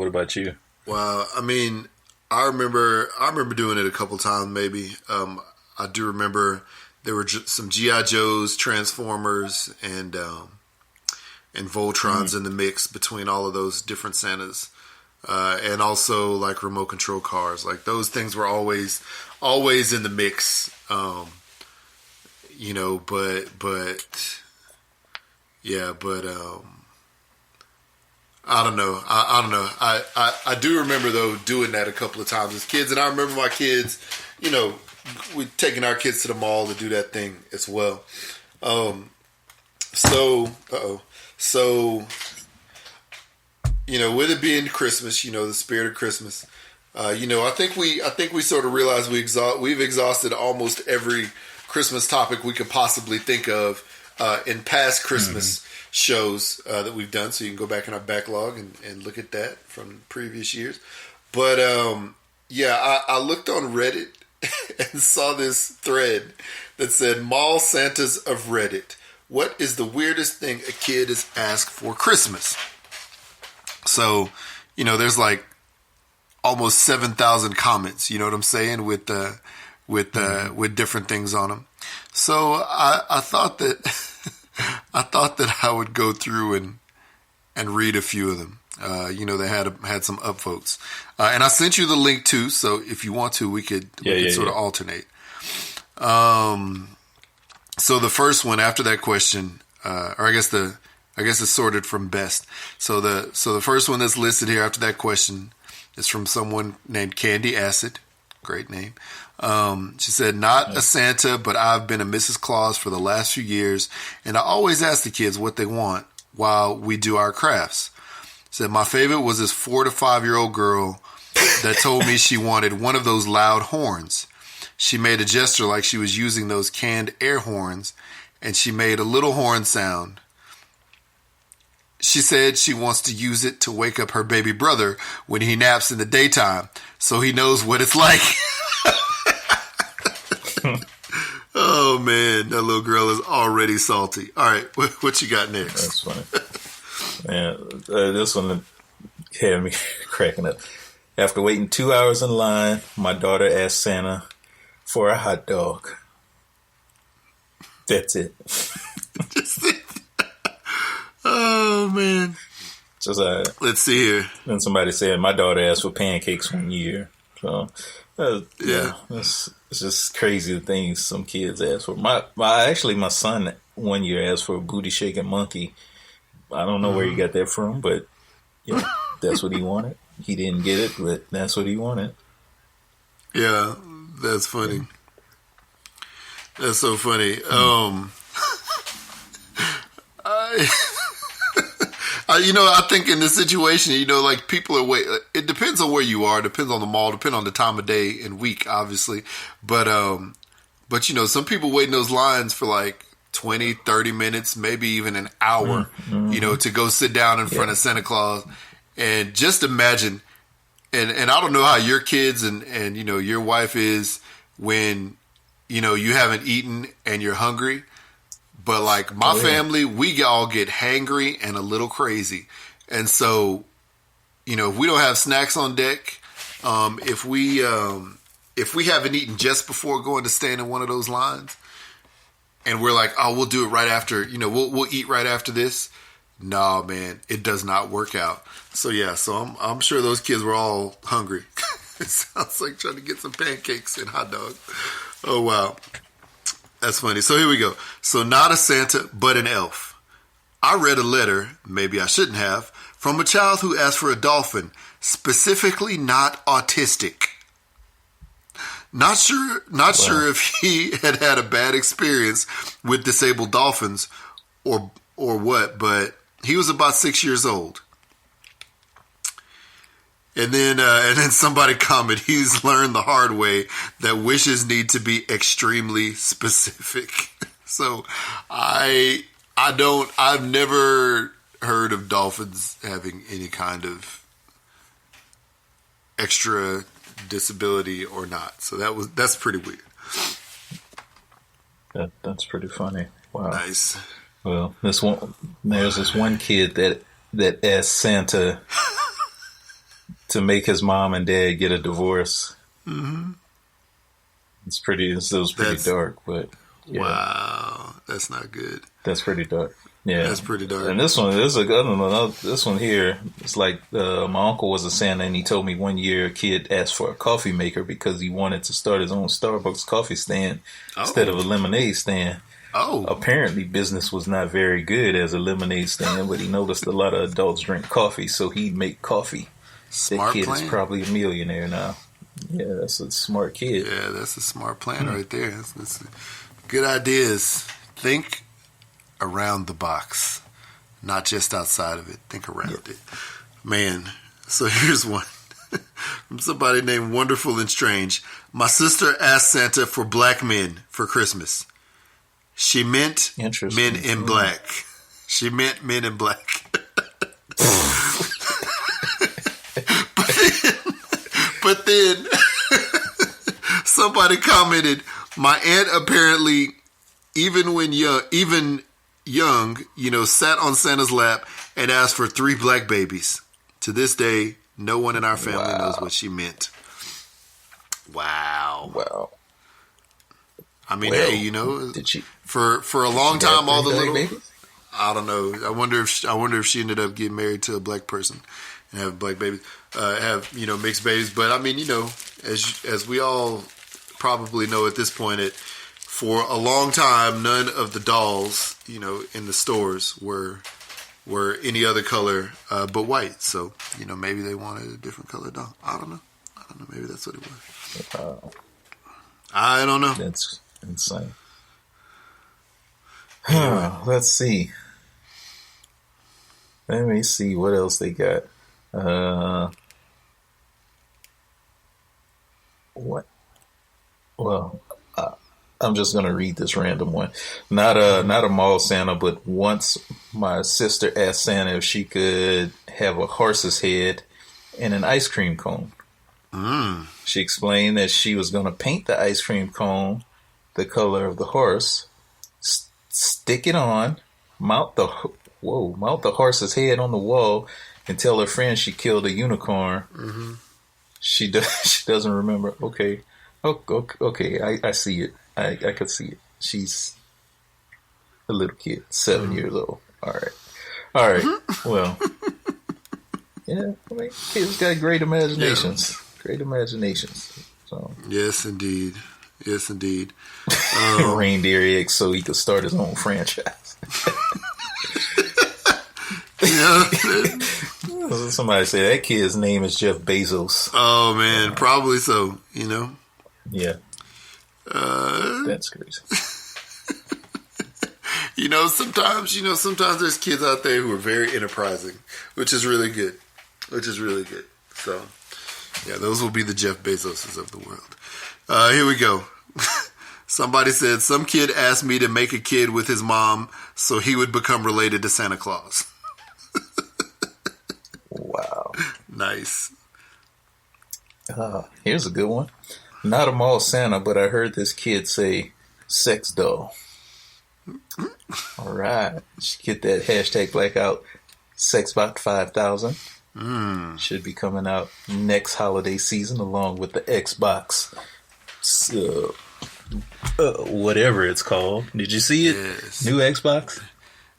S5: about you?
S4: Well, I mean, I remember doing it a couple times. Maybe I do remember there were some G.I. Joes, Transformers, and Voltrons in the mix between all of those different Santas, and also like remote control cars. Like those things were always in the mix. But I don't know. I don't know. I do remember though doing that a couple of times as kids, and I remember my kids, we taking our kids to the mall to do that thing as well. So with it being Christmas, the spirit of Christmas, I think we sort of realize we've exhausted almost every Christmas topic we could possibly think of in past Christmas shows that we've done. So you can go back in our backlog and look at that from previous years. But I looked on Reddit and saw this thread that said, Mall Santas of Reddit. What is the weirdest thing a kid has asked for Christmas? So, there's like almost 7,000 comments, you know what I'm saying, with different things on them. So I thought that I would go through and read a few of them. They had some upvotes. And I sent you the link too, so if you want to, we could sort of alternate. So the first one after that question, or I guess it's sorted from best. So the first one that's listed here after that question is from someone named Candy Acid. Great name. She said, not a Santa, but I've been a Mrs. Claus for the last few years, and I always ask the kids what they want while we do our crafts. Said, my favorite was this 4 to 5 year old girl that told me she wanted one of those loud horns. She made a gesture like she was using those canned air horns, and she made a little horn sound. She said she wants to use it to wake up her baby brother when he naps in the daytime, so he knows what it's like. Oh, man, that little girl is already salty. All right, what you got next?
S5: That's funny. Man, this one had me cracking up. After waiting 2 hours in line, my daughter asked Santa for a hot dog. That's it.
S4: Oh, man.
S5: Just,
S4: let's see here.
S5: Then somebody said my daughter asked for pancakes one year. So, it's just crazy the things some kids ask for. My son 1 year asked for a booty shaking monkey. I don't know where he got that from, but that's what he wanted. He didn't get it, but that's what he wanted. Yeah,
S4: that's funny. That's so funny. I think in this situation, like people are waiting. It depends on where you are. Depends on the mall. Depends on the time of day and week, obviously. But some people wait in those lines for like 20, 30 minutes, maybe even an hour, to go sit down in front of Santa Claus. And just imagine, and I don't know how your kids and your wife is when, you haven't eaten and you're hungry. But like my family, we all get hangry and a little crazy. And so, if we don't have snacks on deck, if we haven't eaten just before going to stand in one of those lines, and we're like, oh, we'll do it right after, we'll eat right after this. No, man, it does not work out. So I'm sure those kids were all hungry. It sounds like trying to get some pancakes and hot dogs. Oh, wow. That's funny. So here we go. So not a Santa, but an elf. I read a letter, maybe I shouldn't have, from a child who asked for a dolphin, specifically not autistic. Not sure if he had a bad experience with disabled dolphins or what, but he was about 6 years old. And then somebody commented, he's learned the hard way that wishes need to be extremely specific. So I've never heard of dolphins having any kind of extra disability or not. So that's pretty weird.
S5: That's pretty funny. Wow.
S4: Nice.
S5: Well, there's this one kid that asked Santa to make his mom and dad get a divorce. Mm-hmm. It was pretty dark, but yeah.
S4: Wow, that's not good.
S5: That's pretty dark. Yeah,
S4: that's pretty dark.
S5: And this one, this one here, it's like my uncle was a Santa, and he told me one year a kid asked for a coffee maker because he wanted to start his own Starbucks coffee stand instead of a lemonade stand. Oh. Apparently business was not very good as a lemonade stand, but he noticed a lot of adults drink coffee, so he'd make coffee.
S4: Smart
S5: that kid
S4: plan.
S5: Is probably a millionaire now. Yeah, that's a smart kid.
S4: Yeah, that's a smart plan right there. That's good ideas. Think around the box, not just outside of it. Think around it. Man, so here's one from somebody named Wonderful and Strange. My sister asked Santa for black men for Christmas. She meant men in black. She meant men in black. But then somebody commented, my aunt apparently, even young, sat on Santa's lap and asked for 3 black babies. To this day, no one in our family knows what she meant. Wow. I mean, hey,
S5: did she,
S4: for a long time, all the little
S5: babies?
S4: I don't know. I wonder if she ended up getting married to a black person and have black babies, mixed babies. But I mean, as we all probably know at this point, for a long time, none of the dolls, in the stores were any other color but white. So, maybe they wanted a different color doll. I don't know. Maybe that's what it was. I don't know.
S5: That's insane. Let's see. Let me see what else they got. What? Well, I'm just gonna read this random one. Not a mall Santa, but once my sister asked Santa if she could have a horse's head and an ice cream cone. She explained that she was gonna paint the ice cream cone the color of the horse, stick it on, mount the horse's head on the wall, and tell her friend she killed a unicorn. Mm-hmm. She doesn't remember. Okay. I see it. I could see it. She's a little kid, 7 years old. All right. Well, yeah. I mean, kids got great imaginations. Yeah. Great imaginations. So
S4: yes, indeed.
S5: Reindeer eggs, so he could start his own franchise. Somebody say that kid's name is Jeff Bezos.
S4: Oh man, probably so.
S5: Yeah. That's crazy.
S4: Sometimes there's kids out there who are very enterprising, which is really good. So, yeah, those will be the Jeff Bezoses of the world. Here we go. Somebody said, some kid asked me to make a kid with his mom so he would become related to Santa Claus.
S5: Wow.
S4: Nice.
S5: Here's a good one. Not a mall Santa, but I heard this kid say sex doll. All right. Should get that hashtag blackout sexbot 5000. Should be coming out next holiday season along with the Xbox. Whatever it's called. Did you see it?
S4: Yes.
S5: New Xbox?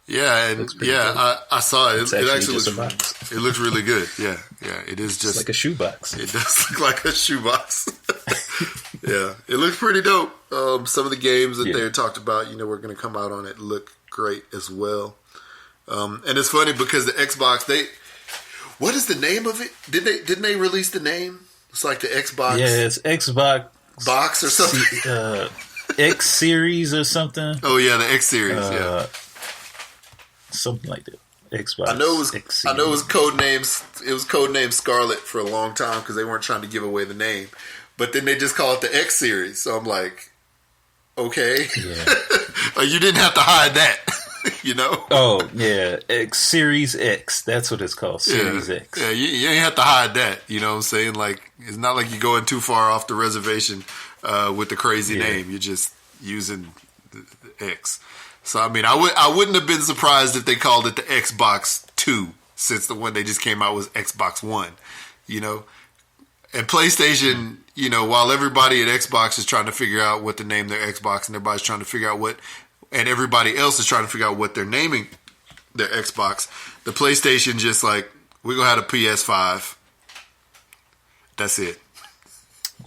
S4: Yeah, and I saw it. It actually looks really good. Yeah, it is just
S5: like a shoebox.
S4: It does look like a shoebox. Yeah, it looks pretty dope. Some of the games that they talked about, we're going to come out on it, look great as well. And it's funny because the Xbox, what is the name of it? Didn't they release the name? It's like the Xbox.
S5: Yeah, it's Xbox
S4: box or something.
S5: X series or something.
S4: Oh yeah, the X series. Yeah.
S5: Something like that. Xbox.
S4: I know it was codenamed. It was codenamed Scarlet for a long time because they weren't trying to give away the name. But then they just call it the X series. So I'm like, okay, you didn't have to hide that,
S5: Oh yeah, X Series X. That's what it's called. Series X.
S4: Yeah, you ain't have to hide that. You know what I'm saying? Like, it's not like you're going too far off the reservation with the crazy name. You're just using the X. So I mean, I wouldn't have been surprised if they called it the Xbox 2, since the one they just came out was Xbox One. And PlayStation, while everybody at Xbox is trying to figure out what to name their Xbox, and everybody's trying to figure out and everybody else is trying to figure out what they're naming their Xbox, the PlayStation just like, we're gonna have a PS5. That's it.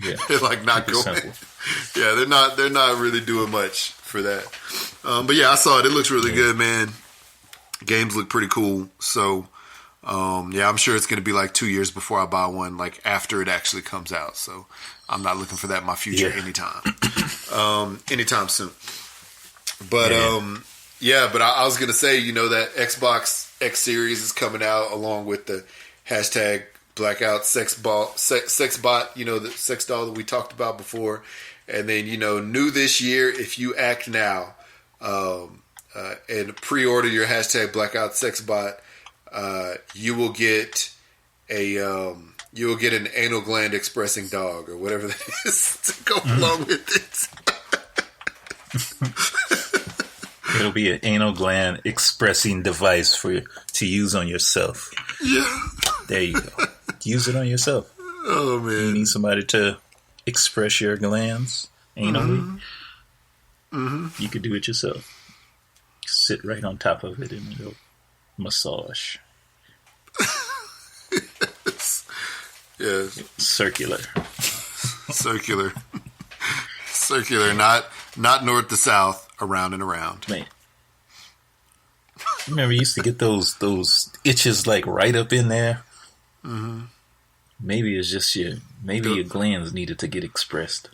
S5: Yeah,
S4: they're like not going. Simple. Yeah, they're not really doing much for that. But yeah, I saw it. It looks really good, man. Games look pretty cool. So I'm sure it's going to be like 2 years before I buy one, like after it actually comes out. So I'm not looking for that in my future anytime soon. But but I was going to say, that Xbox X Series is coming out along with the hashtag blackout sex bot, the sex doll that we talked about before. And then, new this year, if you act now and pre-order your hashtag blackout sex bot, you will get an anal gland expressing dog or whatever that is to go along with it.
S5: It'll be an anal gland expressing device to use on yourself.
S4: Yeah.
S5: There you go. Use it on yourself.
S4: Oh man.
S5: You need somebody to express your glands anally. You could do it yourself. Sit right on top of it and it'll massage.
S4: Yes.
S5: Circular. Not
S4: north to south, around and around.
S5: Man. Remember you used to get those itches like right up in there? Mm-hmm. Maybe it's just your glands needed to get expressed.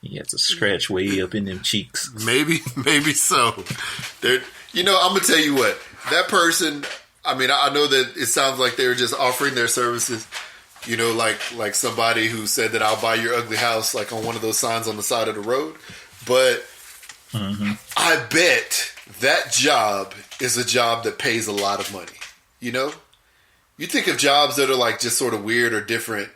S5: You have to scratch way up in them cheeks.
S4: Maybe so. I'm gonna tell you what, that person, I mean, I know that it sounds like they were just offering their services, like somebody who said that I'll buy your ugly house, like on one of those signs on the side of the road. But I bet that job is a job that pays a lot of money. You think of jobs that are like just sort of weird or different,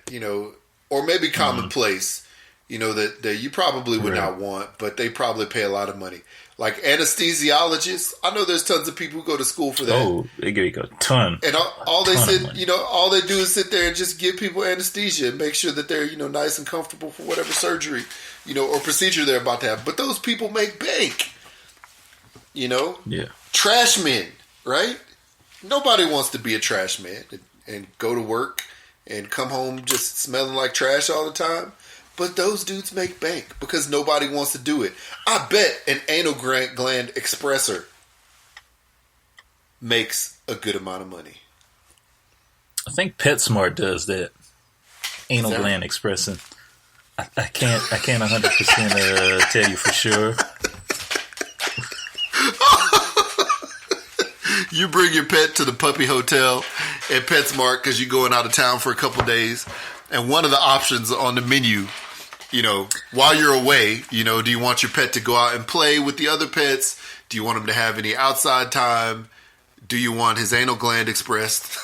S4: or maybe commonplace, that you probably would not want, but they probably pay a lot of money. Like anesthesiologists, I know there's tons of people who go to school for that.
S5: Oh, they get a ton.
S4: And all they do is sit there and just give people anesthesia and make sure that they're, nice and comfortable for whatever surgery, or procedure they're about to have. But those people make bank.
S5: Yeah.
S4: Trash men, right? Nobody wants to be a trash man and go to work and come home just smelling like trash all the time. But those dudes make bank because nobody wants to do it. I bet an anal gland expressor makes a good amount of money.
S5: I think PetSmart does that. Anal gland expressing. I can't 100% tell you for sure.
S4: You bring your pet to the puppy hotel at PetSmart because you're going out of town for a couple days, and one of the options on the menu while you're away, do you want your pet to go out and play with the other pets? Do you want him to have any outside time? Do you want his anal gland expressed?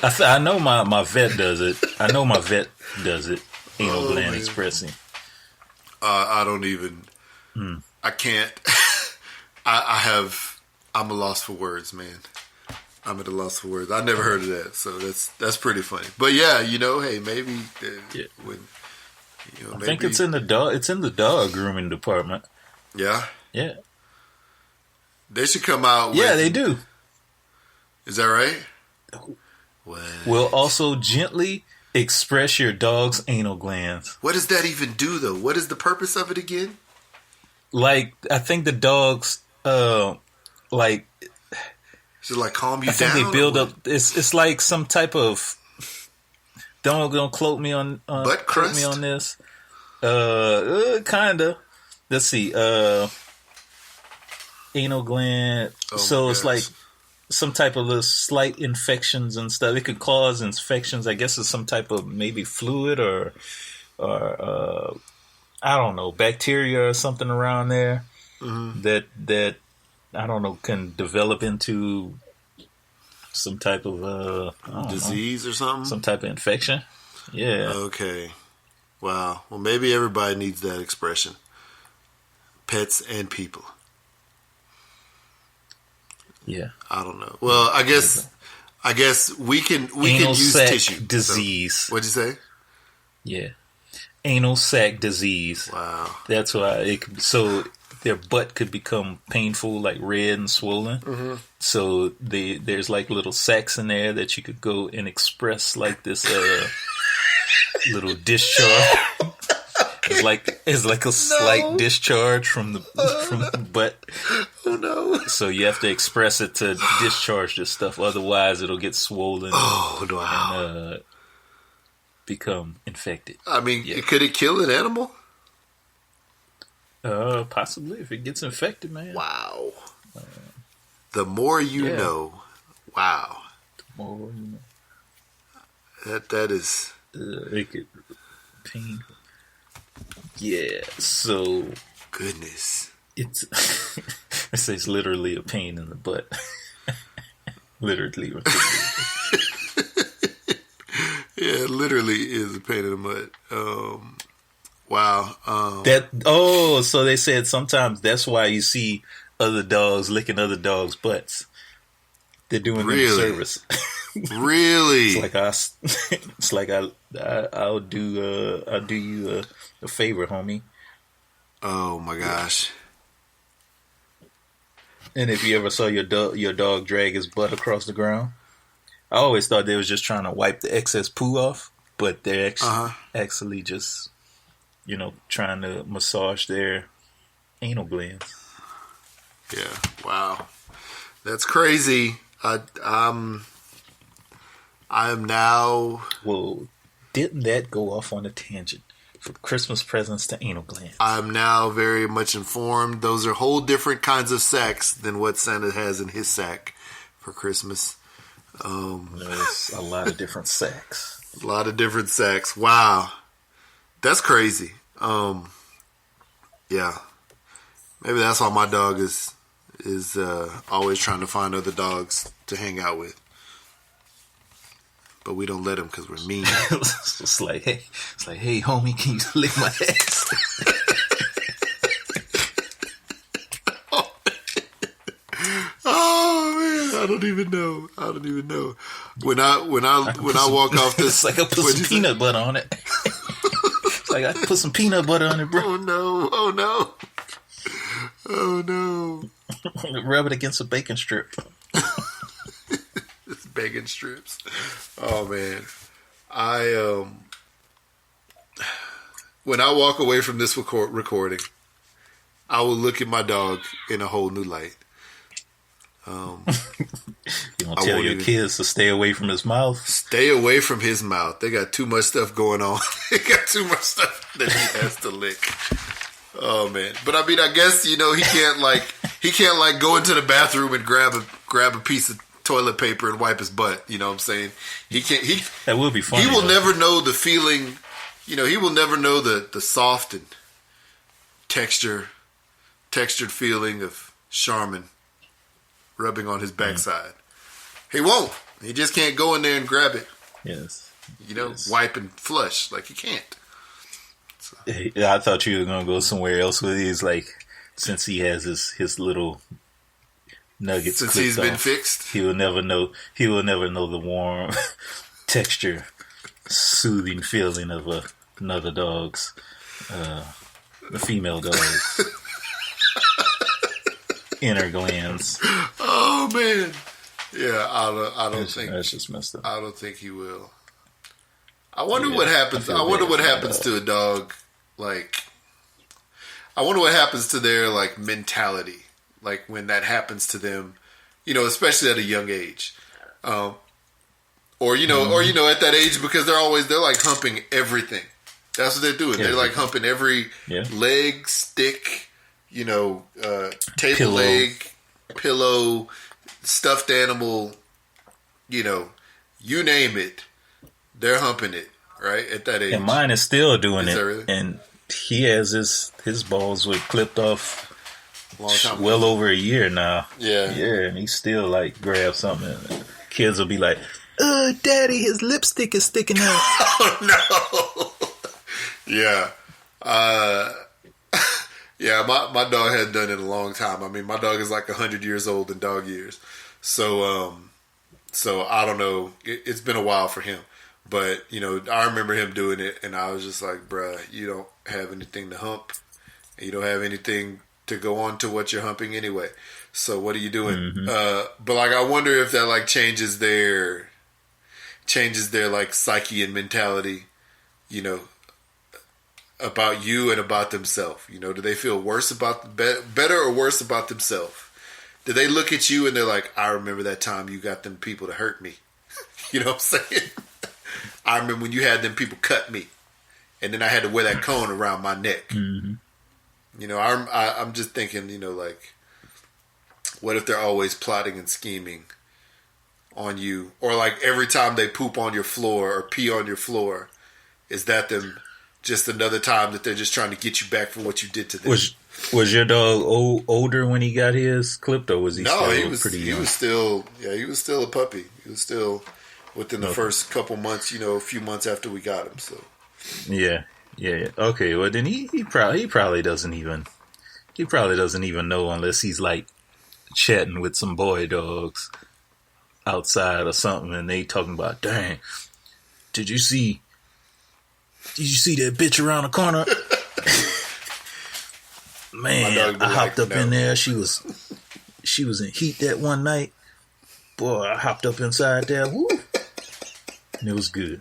S5: I know my vet does it. I know my vet does it. Anal gland expressing.
S4: I don't even. I can't. I'm a loss for words, man. I'm at a loss for words. I never heard of that, so that's pretty funny. But yeah, hey, maybe when
S5: I think it's in the dog. It's in the dog grooming department.
S4: Yeah,
S5: yeah.
S4: They should come out.
S5: Yeah, they do.
S4: Is that right? What?
S5: Will also gently express your dog's anal glands.
S4: What does that even do, though? What is the purpose of it again?
S5: Like, I think the dogs, like.
S4: Should like calm you down?
S5: I think they build up. It's like some type of. Don't quote me on
S4: butt crust?
S5: Quote me on this. Kinda. Let's see. Anal gland. So it's like some type of little slight infections and stuff. It could cause infections. I guess it's some type of maybe fluid or I don't know, bacteria or something around there that I don't know can develop into some type of
S4: disease or something.
S5: Some type of infection. Yeah.
S4: Okay. Wow. Well, maybe everybody needs that expression. Pets and people.
S5: Yeah.
S4: I don't know. Well, I guess we can use
S5: sac
S4: tissue.
S5: Disease.
S4: So, what'd you say?
S5: Yeah. Anal sac disease.
S4: Wow.
S5: That's why so their butt could become painful, like red and swollen. So there's like little sacs in there that you could go and express like this little discharge. It's like a slight discharge from the butt.
S4: Oh no!
S5: So you have to express it to discharge this stuff. Otherwise, it'll get swollen.
S4: Oh wow!
S5: And become infected.
S4: I mean, could it kill an animal?
S5: Possibly if it gets infected, man.
S4: Wow. The more you know. Wow.
S5: The more you know.
S4: That is.
S5: It could pain. Yeah. So.
S4: Goodness.
S5: It's. It says literally a pain in the butt. Literally.
S4: Yeah, it literally is a pain in the butt. Wow.
S5: So they said sometimes that's why you see other dogs licking other dogs' butts. They're doing them a service.
S4: Really?
S5: It's like I'll do you a favor, homie.
S4: Oh my gosh.
S5: And if you ever saw your dog drag his butt across the ground, I always thought they was just trying to wipe the excess poo off, but they're actually just, trying to massage their anal glands.
S4: Yeah. Wow. That's crazy. I am now.
S5: Well, didn't that go off on a tangent? From Christmas presents to anal glands.
S4: I'm now very much informed. Those are whole different kinds of sacks than what Santa has in his sack for Christmas.
S5: There's a lot of different sacks.
S4: A lot of different sacks. Wow. That's crazy. Yeah. Maybe that's why my dog is always trying to find other dogs to hang out with. But we don't let him because we're mean.
S5: It's like, hey, homie, can you lick my ass?
S4: Oh man, I don't even know. When I walk off this,
S5: it's like I put some peanut butter on it. It's like I put some peanut butter on it, bro.
S4: Oh no.
S5: Rub it against a bacon strip.
S4: It's bacon strips. Oh man, when I walk away from this recording, I will look at my dog in a whole new light.
S5: You gonna tell your kids to stay away from his mouth?
S4: Stay away from his mouth. They got too much stuff going on. They got too much stuff that he has to lick. Oh man! But I mean, I guess he can't go into the bathroom and grab a piece of toilet paper and wipe his butt. You know what I'm saying? He can't.
S5: That would be funny.
S4: He will
S5: though.
S4: never know the feeling. You know, he will never know the soft and textured feeling of Charmin rubbing on his backside. He won't. He just can't go in there and grab it.
S5: Yes.
S4: You know,
S5: Yes.
S4: wipe and flush. Like, he can't. So.
S5: I thought you were gonna go somewhere else with these, like, since he has his little nuggets.
S4: Since he's been
S5: off,
S4: fixed,
S5: he will never know. He will never know the warm texture, soothing feeling of another dog's, the female dog's inner glands.
S4: Oh man, yeah. I don't think
S5: that's just messed up.
S4: I don't think he will. I wonder what happens. I wonder what happens to a dog. Like, I wonder what happens to their like mentality. Like when that happens to them, you know, especially at a young age, or you know, at that age, because they're like humping everything. That's what they're doing. They're like humping every leg, stick, you know, table leg, pillow, stuffed animal, you know, you name it. They're humping it, right? At that age.
S5: And mine is still doing it.
S4: Really?
S5: And he has his balls were clipped off
S4: Long time
S5: well
S4: ago.
S5: over a year now.
S4: Yeah.
S5: Yeah, and he still like grabs something. And kids will be like, Daddy, his lipstick is sticking out.
S4: Oh no. Yeah. Yeah, my dog hadn't done it in a long time. I mean, my dog is like 100 years old in dog years. So I don't know. It's been a while for him. But, you know, I remember him doing it, and I was just like, bruh, you don't have anything to hump, and you don't have anything to go on to what you're humping anyway. So what are you doing? Mm-hmm. But, like, I wonder if that, like, changes their, like, psyche and mentality, you know, about you and about themselves. You know, do they feel worse about, better or worse about themselves? Do they look at you and they're like, I remember that time you got them people to hurt me. You know what I'm saying? I remember when you had them people cut me, and then I had to wear that cone around my neck. Mm-hmm. You know, I'm just thinking, you know, like, what if they're always plotting and scheming on you, or like every time they poop on your floor or pee on your floor, is that them just another time that they're just trying to get you back for what you did to them?
S5: Was your dog older when he got his clipped, or was he?
S4: No,
S5: still
S4: he was
S5: pretty young?
S4: He was still a puppy. He was still within the first couple months, you know, a few months after we got him. So
S5: yeah. Okay, well then he probably doesn't even know unless he's like chatting with some boy dogs outside or something, and they talking about, dang, did you see that bitch around the corner? Man, I hopped up in there. She was in heat that one night. Boy, I hopped up inside there. Woo. And it was good.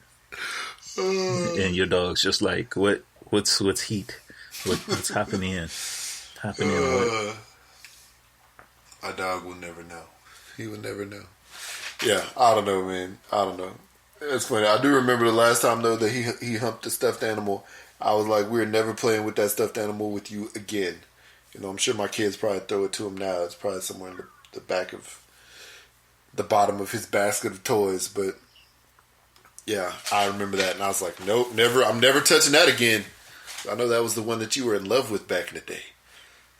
S5: And your dog's just like, what's heat? What's hopping in? Hopping in what?
S4: My dog will never know. He will never know. Yeah, I don't know, man. I don't know. It's funny. I do remember the last time, though, that he humped a stuffed animal. I was like, we're never playing with that stuffed animal with you again. You know, I'm sure my kids probably throw it to him now. It's probably somewhere in the back of the bottom of his basket of toys. But yeah, I remember that, and I was like, nope, never. I'm never touching that again. I know that was the one that you were in love with back in the day.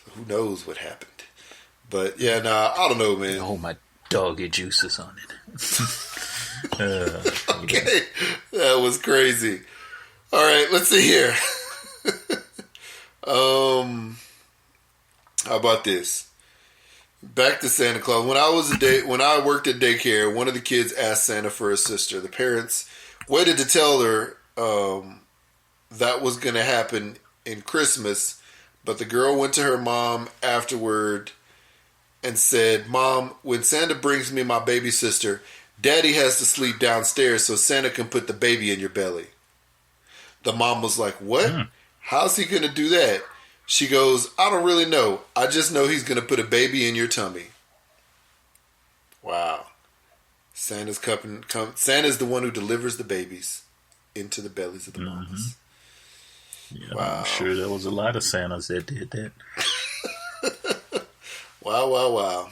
S4: So who knows what happened? But yeah, I don't know, man.
S5: Oh, my doggy juices on it.
S4: Okay, that was crazy. All right, let's see here. How about this? Back to Santa Claus. When I worked at daycare, one of the kids asked Santa for a sister. The parents waited to tell her that was going to happen in Christmas, but the girl went to her mom afterward and said, "Mom, when Santa brings me my baby sister, Daddy has to sleep downstairs so Santa can put the baby in your belly." The mom was like, "What? How's he going to do that?" She goes, "I don't really know. I just know he's going to put a baby in your tummy." Wow. Santa's the one who delivers the babies into the bellies of the mamas.
S5: Yeah,
S4: wow.
S5: I'm sure there was a lot of Santas that did that.
S4: Wow.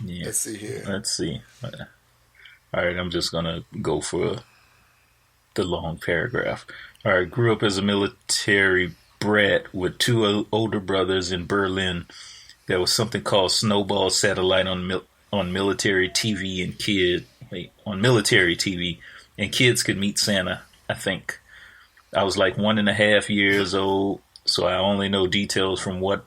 S5: Yeah.
S4: Let's see here.
S5: Let's see. All right, I'm just gonna go for the long paragraph. All right, grew up as a military brat with two older brothers in Berlin. There was something called Snowball Satellite on military TV, on military TV, and kids could meet Santa. I think I was like 1.5 years old, so I only know details from what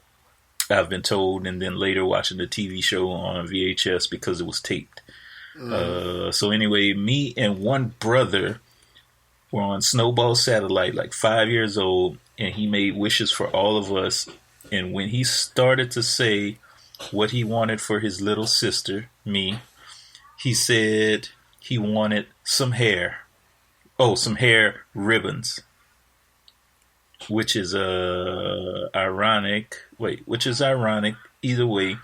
S5: I've been told, and then later watching the TV show on VHS because it was taped. So anyway, me and one brother were on Snowball Satellite, like 5 years old, and he made wishes for all of us. And when he started to say what he wanted for his little sister, me, he said he wanted some hair. Oh, some hair ribbons. Which is ironic. Which is ironic either way,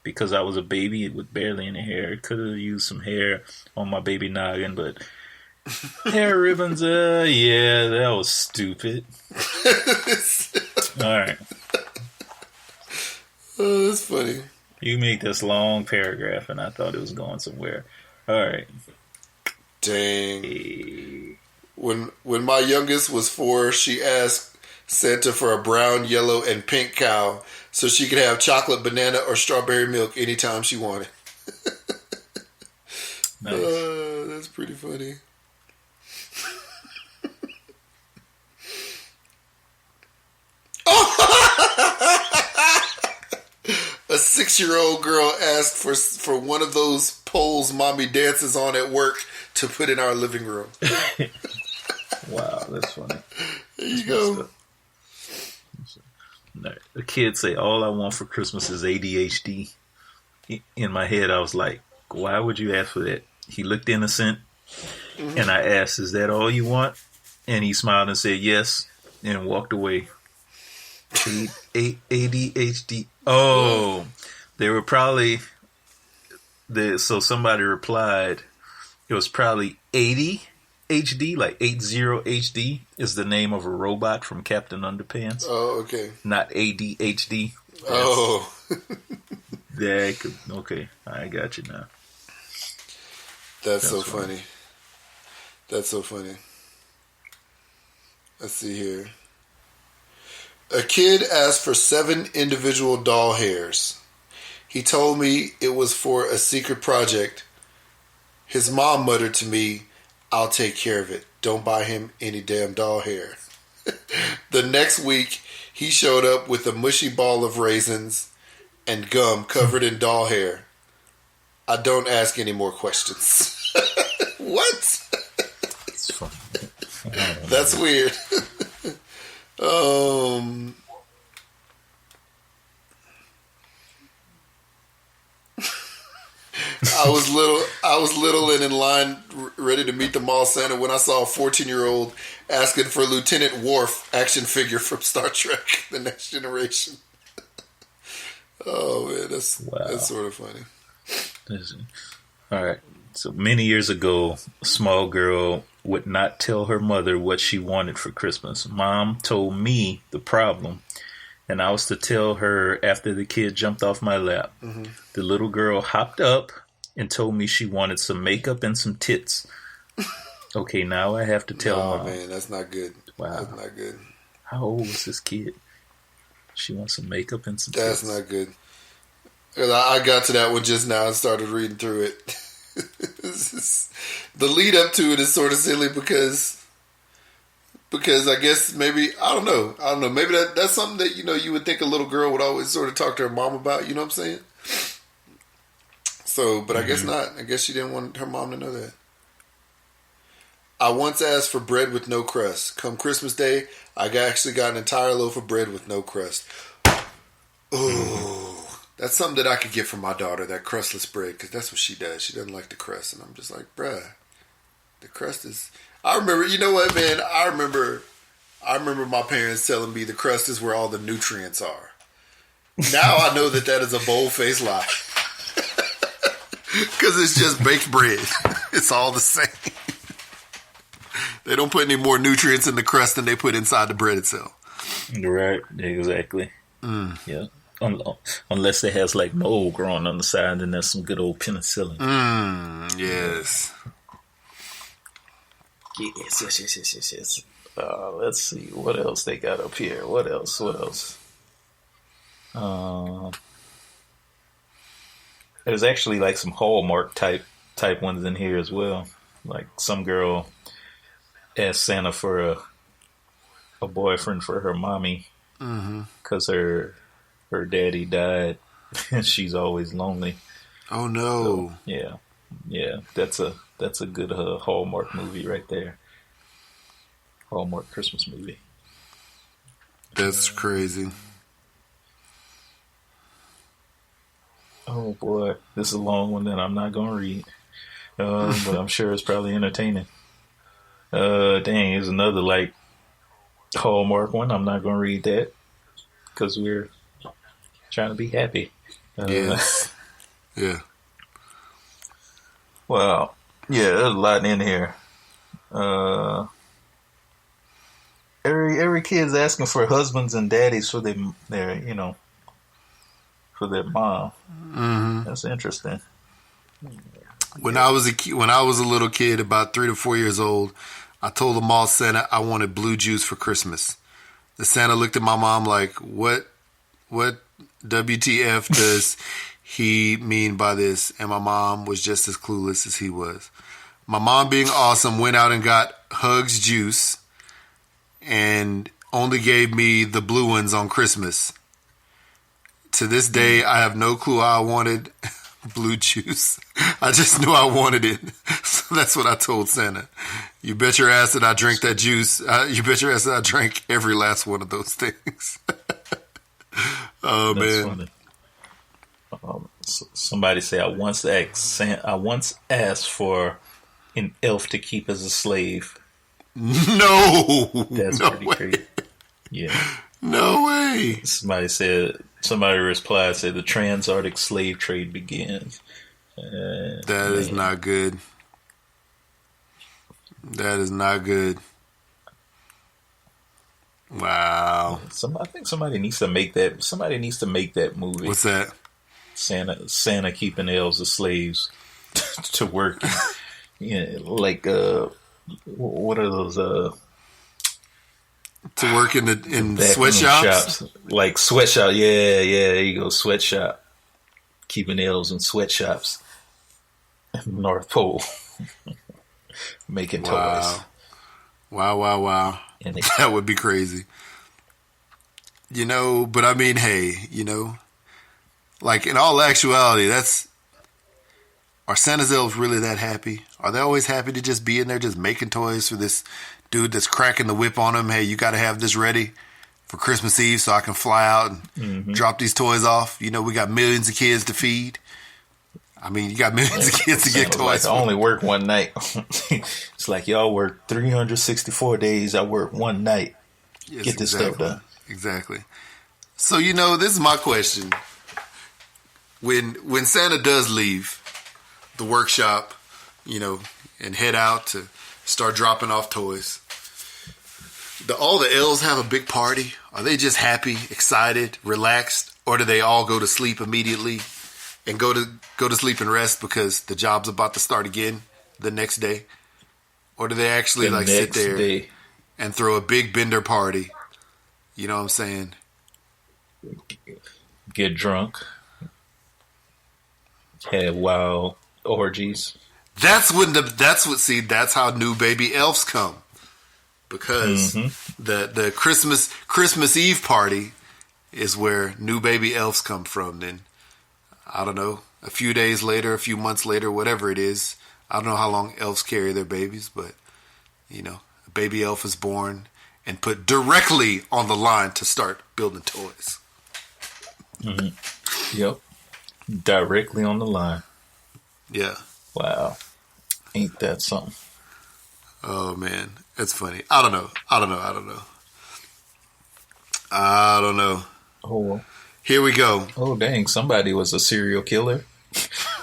S5: because I was a baby with barely any hair. Could have used some hair on my baby noggin, but hair ribbons, yeah, that was stupid. All right.
S4: Oh, that's funny.
S5: You make this long paragraph, and I thought it was going somewhere. All right.
S4: Dang.
S5: Hey.
S4: When my youngest was 4, she asked Santa for a brown, yellow, and pink cow so she could have chocolate, banana, or strawberry milk anytime she wanted.
S5: Nice.
S4: That's pretty funny. A 6-year-old girl asked for one of those poles mommy dances on at work to put in our living room.
S5: Wow, that's funny.
S4: There you go.
S5: The kids say, all I want for Christmas is ADHD. In my head, I was like, why would you ask for that? He looked innocent, and I asked, is that all you want? And he smiled and said, yes, and walked away. ADHD. Oh, they were probably... So somebody replied, it was probably 80 HD, like 80 HD is the name of a robot from Captain Underpants.
S4: Oh, okay.
S5: Not ADHD.
S4: Oh.
S5: Yeah, okay. I got you now.
S4: That's so funny. That's so funny. Let's see here. A kid asked for 7 individual doll hairs. He told me it was for a secret project. His mom muttered to me, I'll take care of it. Don't buy him any damn doll hair. The next week, he showed up with a mushy ball of raisins and gum covered in doll hair. I don't ask any more questions. What?
S5: It's funny.
S4: That's weird. I was little and in line ready to meet the mall Santa when I saw a 14-year-old asking for Lieutenant Worf action figure from Star Trek: The Next Generation. Oh man, that's sort of funny.
S5: All right. So many years ago, a small girl would not tell her mother what she wanted for Christmas. Mom told me the problem, and I was to tell her after the kid jumped off my lap. Mm-hmm. The little girl hopped up and told me she wanted some makeup and some tits. Okay, now I have to tell Mom.
S4: Oh man, that's not good.
S5: Wow.
S4: That's not good.
S5: How old was this kid? She wants some makeup and some
S4: That's
S5: tits.
S4: not good. I got to that one just now and started reading through it. The lead up to it is sort of silly because I guess maybe I don't know maybe that's something that you would think a little girl would always sort of talk to her mom about, you know what I'm saying? So, but I guess not. I guess she didn't want her mom to know that. I once asked for bread with no crust. Come Christmas Day, I actually got an entire loaf of bread with no crust. Ooh. That's something that I could get from my daughter, that crustless bread, because that's what she does. She doesn't like the crust. And I'm just like, bruh, the crust is... I remember, you know what, man? I remember my parents telling me the crust is where all the nutrients are. Now I know that is a bold-faced lie. Because it's just baked bread. It's all the same. They don't put any more nutrients in the crust than they put inside the bread itself.
S5: Right, exactly. Yeah. Unless it has like mold growing on the side, then that's some good old penicillin.
S4: Yes.
S5: Yes. Let's see what else they got up here. What else? There's actually like some Hallmark type ones in here as well. Like some girl asked Santa for a boyfriend for her mommy because her daddy died and she's always lonely.
S4: Oh no!
S5: So, yeah, that's a good Hallmark movie right there. Hallmark Christmas movie.
S4: That's crazy.
S5: Oh boy, this is a long one that I'm not gonna read, but I'm sure it's probably entertaining. Dang, here's another like Hallmark one. I'm not gonna read that because we're trying to be happy.
S4: Yes. Yeah.
S5: Well, yeah, there's a lot in here. Every kid's asking for husbands and daddies for their for their mom. That's interesting.
S4: When I was a little kid, about 3 to 4 years old, I told the mall Santa I wanted blue juice for Christmas. The Santa looked at my mom like, "What WTF does he mean by this?" And my mom was just as clueless as he was. My mom, being awesome, went out and got Hugs juice and only gave me the blue ones on Christmas. To this day, I have no clue how I wanted blue juice. I just knew I wanted it. So that's what I told Santa. You bet your ass that I drank that juice. You bet your ass that I drank every last one of those things. Oh,
S5: That's
S4: man.
S5: funny. Somebody say I once asked for an elf to keep as a slave.
S4: No.
S5: That's
S4: no
S5: pretty
S4: way.
S5: crazy. Yeah.
S4: No way.
S5: Somebody replied, said the trans-Arctic slave trade begins.
S4: That is not good. That is not good. Wow.
S5: I think somebody needs to make that. Somebody needs to make that movie.
S4: What's that?
S5: Santa keeping elves as slaves to work. Like what are those?
S4: To work in sweatshops?
S5: Like sweatshop. Yeah, there you go. Sweatshop. Keeping elves in sweatshops. North Pole. Making toys.
S4: Wow.
S5: And
S4: That would be crazy. But I mean, hey, like in all actuality, are Santa's elves really that happy? Are they always happy to just be in there just making toys for this dude that's cracking the whip on them? Hey, you got to have this ready for Christmas Eve so I can fly out and drop these toys off. We got millions of kids to feed. I mean, you got millions of kids to get toys.
S5: I only work one night. It's like y'all work 364 days. I work one night.
S4: Yes,
S5: Get this stuff done.
S4: Exactly. So, this is my question. When Santa does leave the workshop, and head out to start dropping off toys, all the elves have a big party? Are they just happy, excited, relaxed, or do they all go to sleep immediately and go to sleep and rest because the job's about to start again the next day? Or do they actually sit there and throw a big bender party? You know what I'm saying?
S5: Get drunk. Have wild orgies.
S4: That's how new baby elves come. Because the Christmas Eve party is where new baby elves come from. Then, I don't know, a few days later, a few months later, whatever it is. I don't know how long elves carry their babies, but, a baby elf is born and put directly on the line to start building toys.
S5: Yep. Directly on the line.
S4: Yeah.
S5: Wow. Ain't that something?
S4: Oh, man. That's funny. I don't know.
S5: Oh.
S4: Here we go.
S5: Oh, dang. Somebody was a serial killer.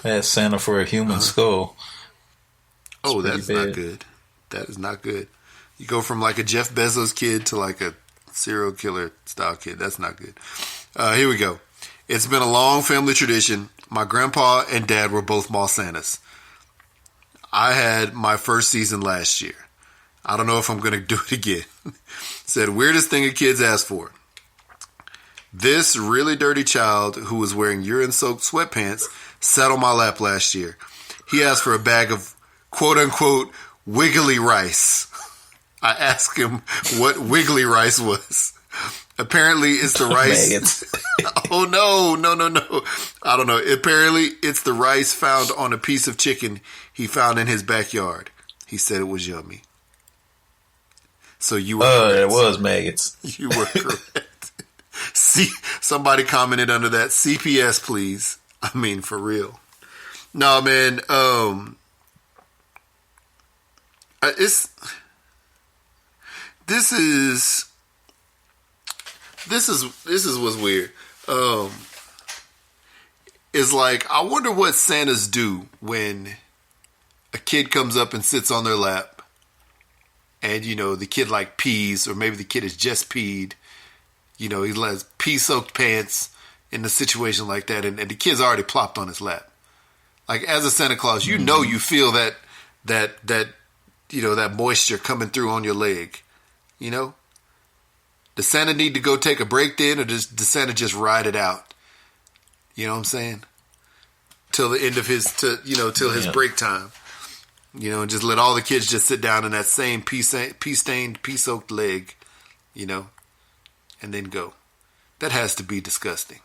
S5: Asked Santa for a human skull.
S4: Oh, that's not good. That is not good. You go from like a Jeff Bezos kid to like a serial killer style kid. That's not good. Here we go. It's been a long family tradition. My grandpa and dad were both mall Santas. I had my first season last year. I don't know if I'm going to do it again. Said, weirdest thing a kid's asked for. This really dirty child who was wearing urine-soaked sweatpants sat on my lap last year. He asked for a bag of quote-unquote wiggly rice. I asked him what wiggly rice was. Apparently, it's the rice. Oh, no. I don't know. Apparently, it's the rice found on a piece of chicken he found in his backyard. He said it was yummy. So you were correct.
S5: It was maggots.
S4: You were correct. See, somebody commented under that. CPS, please. I mean, for real. No, man. This is what's weird. Is like, I wonder what Santas do when a kid comes up and sits on their lap, and the kid like pees, or maybe the kid has just peed. He has pee-soaked pants in a situation like that, and the kid's already plopped on his lap. Like, as a Santa Claus, you feel that moisture coming through on your leg. Does Santa need to go take a break then, or does Santa just ride it out? You know what I'm saying? Till the end of his his break time. And just let all the kids just sit down in that same pee-stained, pee-soaked leg, and then go. That has to be disgusting.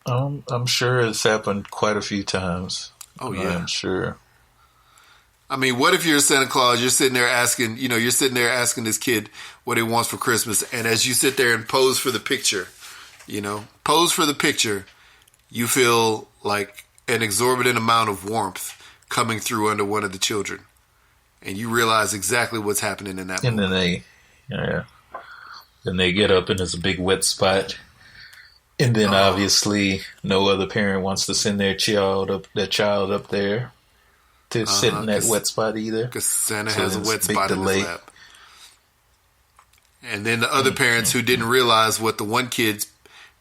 S5: I'm sure it's happened quite a few times.
S4: Oh, yeah.
S5: I'm sure.
S4: I mean, what if you're Santa Claus, you're sitting there asking this kid what he wants for Christmas, and as you sit there and pose for the picture, you feel like an exorbitant amount of warmth coming through under one of the children, and you realize exactly what's happening in that moment.
S5: Then they get up and there's a big wet spot, and then obviously no other parent wants to send their child up there to sit in that wet spot either,
S4: because Santa has a wet spot in his lap. And then the other parents who didn't realize what the one kid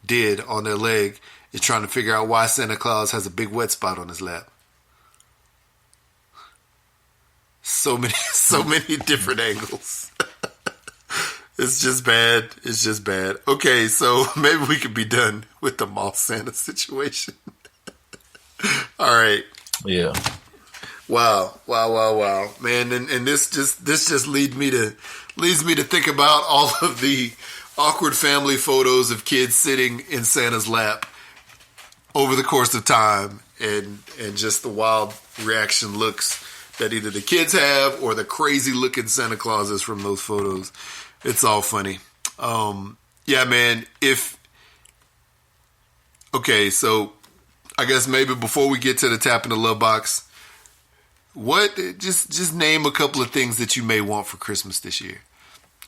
S4: did on their leg is trying to figure out why Santa Claus has a big wet spot on his lap. So many different angles. It's just bad. Okay, so maybe we could be done with the mall Santa situation. All right.
S5: Yeah.
S4: Wow, man, and this just leads me to think about all of the awkward family photos of kids sitting in Santa's lap over the course of time, and just the wild reaction looks that either the kids have or the crazy looking Santa Clauses from those photos. It's all funny. Yeah, man. So I guess maybe before we get to the tap in the love box, just name a couple of things that you may want for Christmas this year.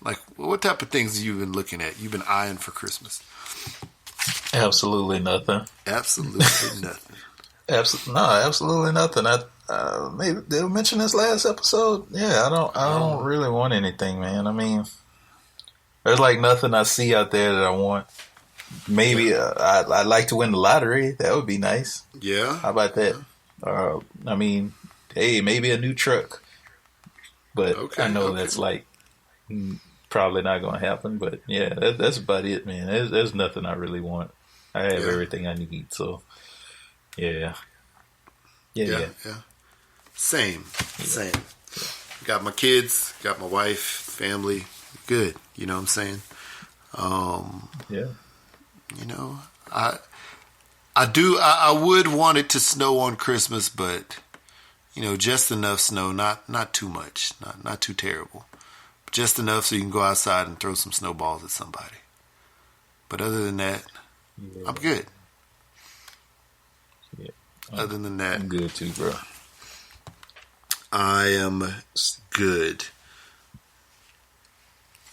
S4: Like, what type of things have you been looking at? You've been eyeing for Christmas?
S5: Absolutely nothing.
S4: Absolutely nothing.
S5: Absolutely nothing. Maybe they mentioned this last episode. Yeah, I don't really want anything, man. I mean, there's like nothing I see out there that I want. Maybe I'd like to win the lottery. That would be nice.
S4: Yeah.
S5: How about that? I mean, hey, maybe a new truck. But I know that's like probably not going to happen. But yeah, that's about it, man. There's nothing I really want. I have everything I need. So yeah. Same.
S4: Got my kids, got my wife, family. Good. You know what I'm saying? I would want it to snow on Christmas, but just enough snow, not too much, not too terrible. Just enough so you can go outside and throw some snowballs at somebody. But other than that, I'm good.
S5: Yeah.
S4: Other than that,
S5: I'm good too, bro.
S4: I am good.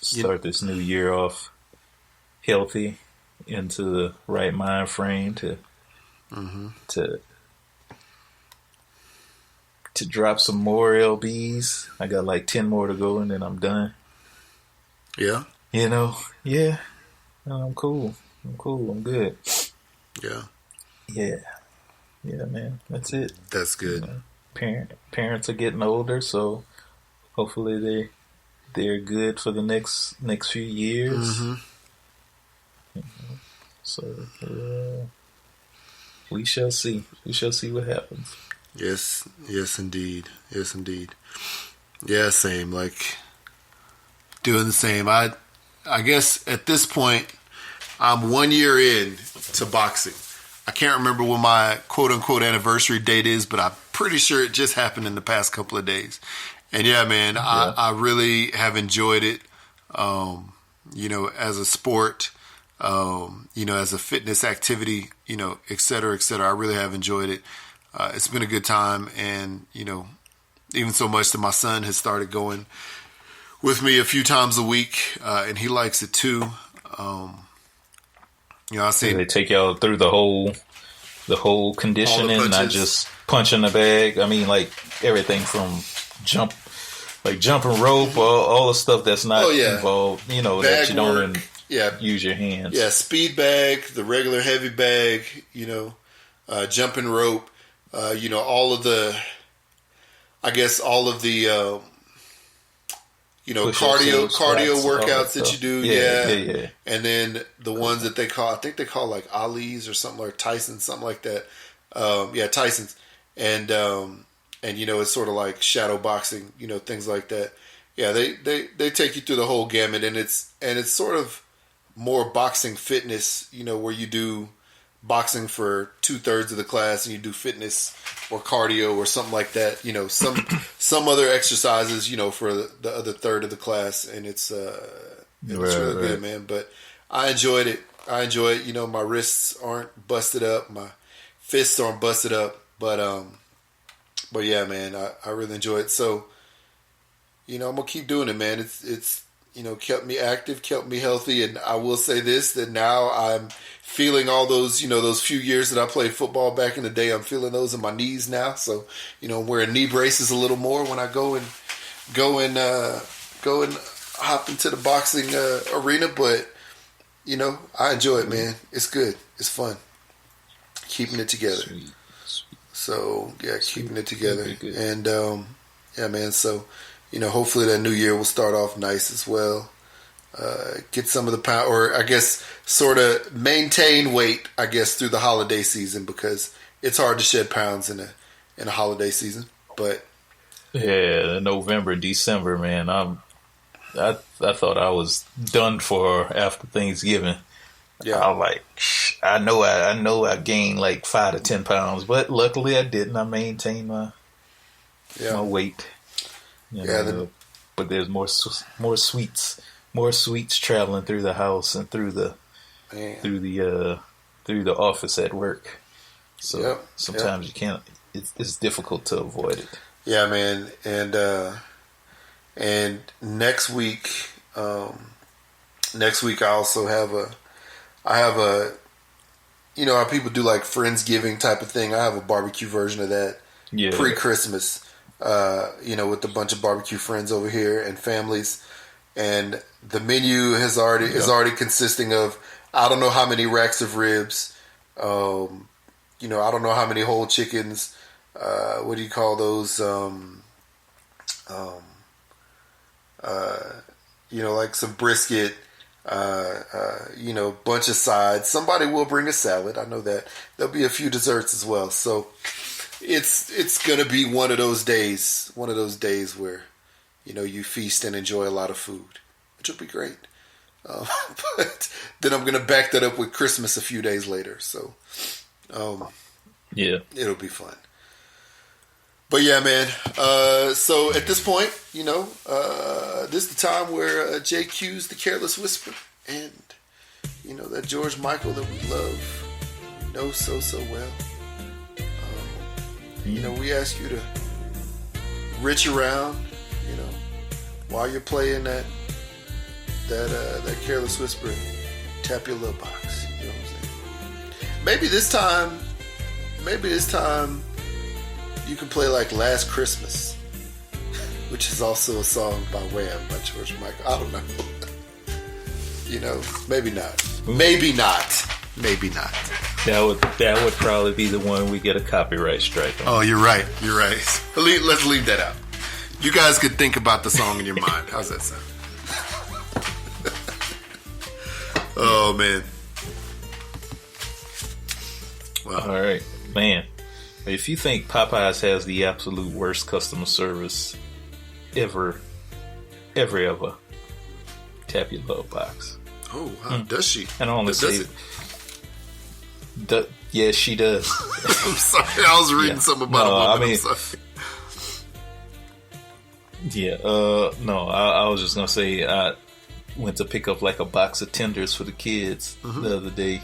S5: Start this new year off healthy, into the right mind frame to drop some more LBs. I got like 10 more to go and then I'm done.
S4: Yeah.
S5: Yeah. I'm cool. I'm cool. I'm good.
S4: Yeah.
S5: Yeah. Yeah, man. That's it.
S4: That's good.
S5: Parents are getting older, so hopefully they're good for the next few years.
S4: Mm-hmm.
S5: So we shall see. We shall see what happens.
S4: Yes, indeed. Yes, indeed. Yeah, same. Like doing the same. I guess at this point, I'm 1 year in to boxing. I can't remember when my quote unquote anniversary date is, but I'm pretty sure it just happened in the past couple of days. And yeah, man, yeah. I really have enjoyed it. As a sport, as a fitness activity, et cetera, et cetera. I really have enjoyed it. It's been a good time. And, even so much that my son has started going with me a few times a week, and he likes it too. I see
S5: they take y'all through the whole conditioning, not just punching the bag. I mean, like everything from jumping rope, all the stuff that's not involved. Bag that you don't use your hands.
S4: Yeah, speed bag, the regular heavy bag. Jumping rope. All of the cardio workouts that you do, yeah. And then the ones that I think they call like Ali's or something, or Tyson's, something like that. Tyson's, and it's sort of like shadow boxing, things like that. Yeah, they take you through the whole gamut, and it's sort of more boxing fitness, where you do boxing for 2/3 of the class, and you do fitness or cardio or something like that. Some other exercises, for the other third of the class, and it's really good, man. But I enjoyed it. My wrists aren't busted up, my fists aren't busted up, but yeah, man, I really enjoy it. So, I'm gonna keep doing it, man. It's kept me active, kept me healthy, and I will say this, that now I'm feeling all those, those few years that I played football back in the day, I'm feeling those in my knees now. So, I'm wearing knee braces a little more when I go and hop into the boxing arena. But, I enjoy it, man. It's good. It's fun. Keeping it together. Sweet. So, yeah, keeping it together. And, yeah, man, so, hopefully that new year will start off nice as well. Get some of the power, or I guess sort of maintain weight, I guess, through the holiday season, because it's hard to shed pounds in a holiday season. But
S5: yeah, November, December, man, I thought I was done for after Thanksgiving. Yeah, I'm like, I know I gained like 5 to 10 pounds, but luckily I didn't. I maintained my weight. But there's more sweets traveling through the house and through the office at work. So sometimes you can't. It's difficult to avoid it.
S4: Yeah, man. And next week I also have a how people do like Friendsgiving type of thing. I have a barbecue version of that pre-Christmas. With a bunch of barbecue friends over here and families, and the menu is already consisting of, I don't know how many racks of ribs, I don't know how many whole chickens, what do you call those, like some brisket, bunch of sides. Somebody will bring a salad. I know that. There'll be a few desserts as well. So it's gonna be one of those days where, you feast and enjoy a lot of food, which will be great. But then I'm gonna back that up with Christmas a few days later. So, it'll be fun. But yeah, man. So at this point, this is the time where JQ's The Careless Whisper, and that George Michael that we love, so well. We ask you to reach around, while you're playing that Careless Whisper, and tap your little box. You know what I'm saying? Maybe this time you can play like Last Christmas, which is also a song by Wham, by George Michael. I don't know. Maybe not. Maybe not. Maybe not.
S5: That would probably be the one we get a copyright strike on.
S4: Oh, you're right. You're right. Let's leave that out. You guys could think about the song in your mind. How's that sound? Oh, man. Wow.
S5: All right, man. If you think Popeyes has the absolute worst customer service ever, tap your love box.
S4: Oh, wow. Does she?
S5: And I only say, yes, she does.
S4: I'm sorry. I was reading something about a woman. I'm sorry.
S5: Yeah, no, I was just gonna say I went to pick up like a box of tenders for the kids the other day,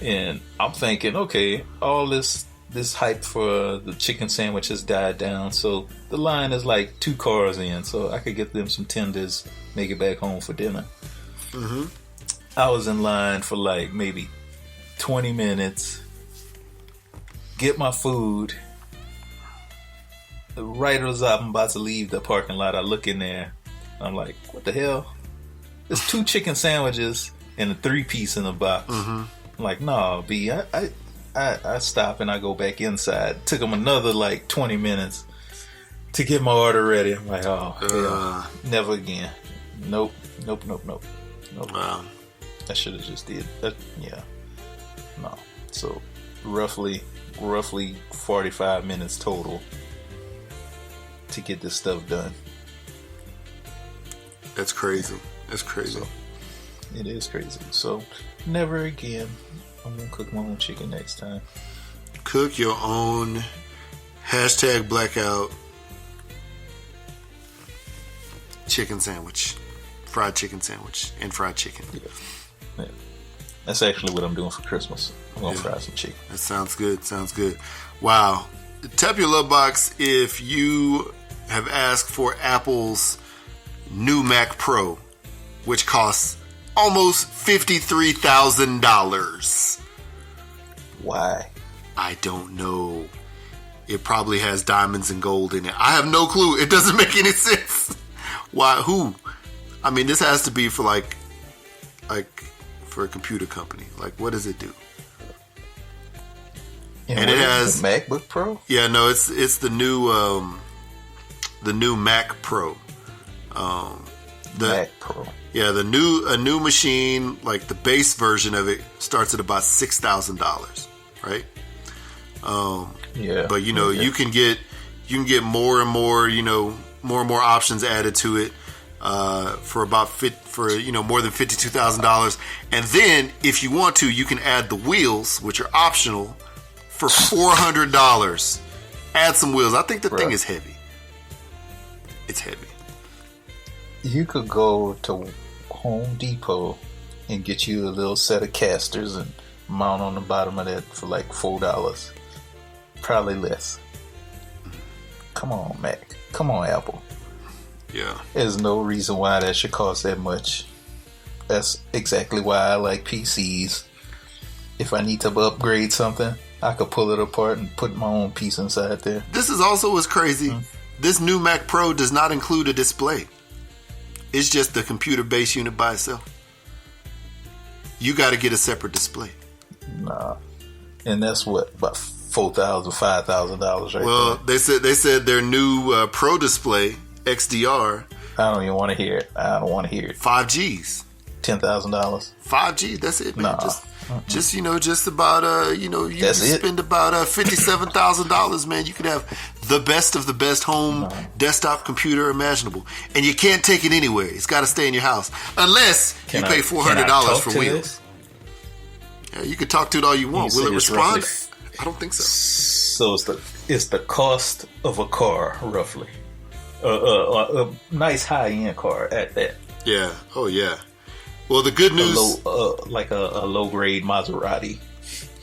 S5: and I'm thinking, okay, all this hype for the chicken sandwich has died down, so the line is like 2 cars in, so I could get them some tenders, make it back home for dinner. I was in line for like maybe 20 minutes, get my food. Right as I'm about to leave the parking lot, I look in there. I'm like, what the hell? There's 2 chicken sandwiches and a 3-piece in the box. I'm like, nah, B. I stop and I go back inside. Took them another like 20 minutes to get my order ready. I'm like, oh, hell, never again. Nope.
S4: Wow.
S5: I should have just did that. Yeah. No. So roughly 45 minutes total to get this stuff done.
S4: That's crazy. That's crazy.
S5: So, it is crazy. So never again. I'm gonna cook my own chicken next time.
S4: Cook your own #blackout chicken sandwich. Fried chicken sandwich and fried chicken.
S5: Yeah. That's actually what I'm doing for Christmas. I'm gonna fry some chicken.
S4: That sounds good. Sounds good. Wow. Tap your love box if you have asked for Apple's new Mac Pro, which costs almost $53,000.
S5: Why?
S4: I don't know. It probably has diamonds and gold in it. I have no clue. It doesn't make any sense. Why? Who? I mean, this has to be for like for a computer company. Like, what does it do?
S5: And it has the MacBook Pro.
S4: Yeah, no, it's the new Mac Pro.
S5: Mac Pro.
S4: Yeah, a new machine, like the base version of it, starts at about $6,000, right?
S5: Yeah,
S4: but you can get more and more, more and more options added to it for more than $52,000, and then if you want to, you can add the wheels, which are optional, for $400. Add some wheels. I think the thing is heavy. It's heavy.
S5: You could go to Home Depot and get you a little set of casters and mount on the bottom of that for like $4. Probably less. Come on, Mac. Come on, Apple.
S4: Yeah.
S5: There's no reason why that should cost that much. That's exactly why I like PCs. If I need to upgrade something, I could pull it apart and put my own piece inside there.
S4: This is also what's crazy. This new Mac Pro does not include a display. It's just the computer base unit by itself. You got to get a separate display.
S5: Nah. And that's what, about $4,000, $5,000 right
S4: well,
S5: there.
S4: they said their new Pro display, XDR.
S5: I don't even want to hear it.
S4: 5Gs.
S5: $10,000.
S4: 5G, that's it, man.
S5: Nah.
S4: Just about you can spend about $57,000, man. You could have the best of the best home desktop computer imaginable, and you can't take it anywhere. It's got to stay in your house unless you pay $400 for wheels. Yeah, you can talk to it all you want. Will it respond? I don't think so.
S5: So it's the cost of a car, roughly. A nice high-end car at that.
S4: Yeah. Oh yeah. Well, the good news,
S5: like a low-grade Maserati.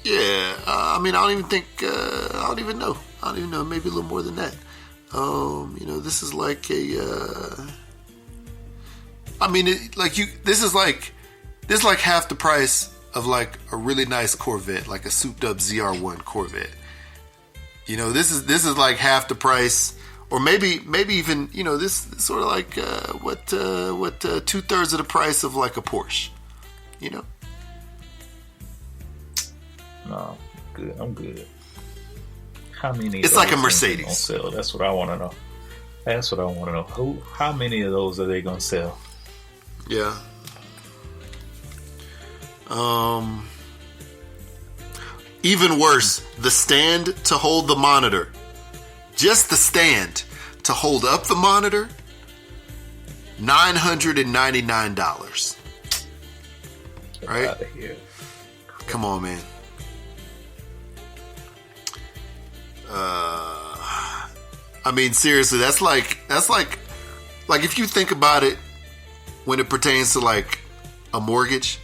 S4: Yeah, I mean, I don't even know. Maybe a little more than that. This is like this is like half the price of like a really nice Corvette, like a souped-up ZR1 Corvette. This is like half the price. Or maybe even, this is sort of like what 2/3 of the price of like a Porsche. You know.
S5: No, good. I'm good. How many?
S4: It's
S5: of
S4: like a
S5: those
S4: Mercedes.
S5: on sale? That's what I want to know. That's what I want to know. How many of those are they gonna sell?
S4: Yeah. Even worse, the stand to hold the monitor. Just the stand to hold up the monitor. $999. Right?
S5: Get out of here.
S4: Come on, man. I mean, seriously, that's like if you think about it, when it pertains to like a mortgage,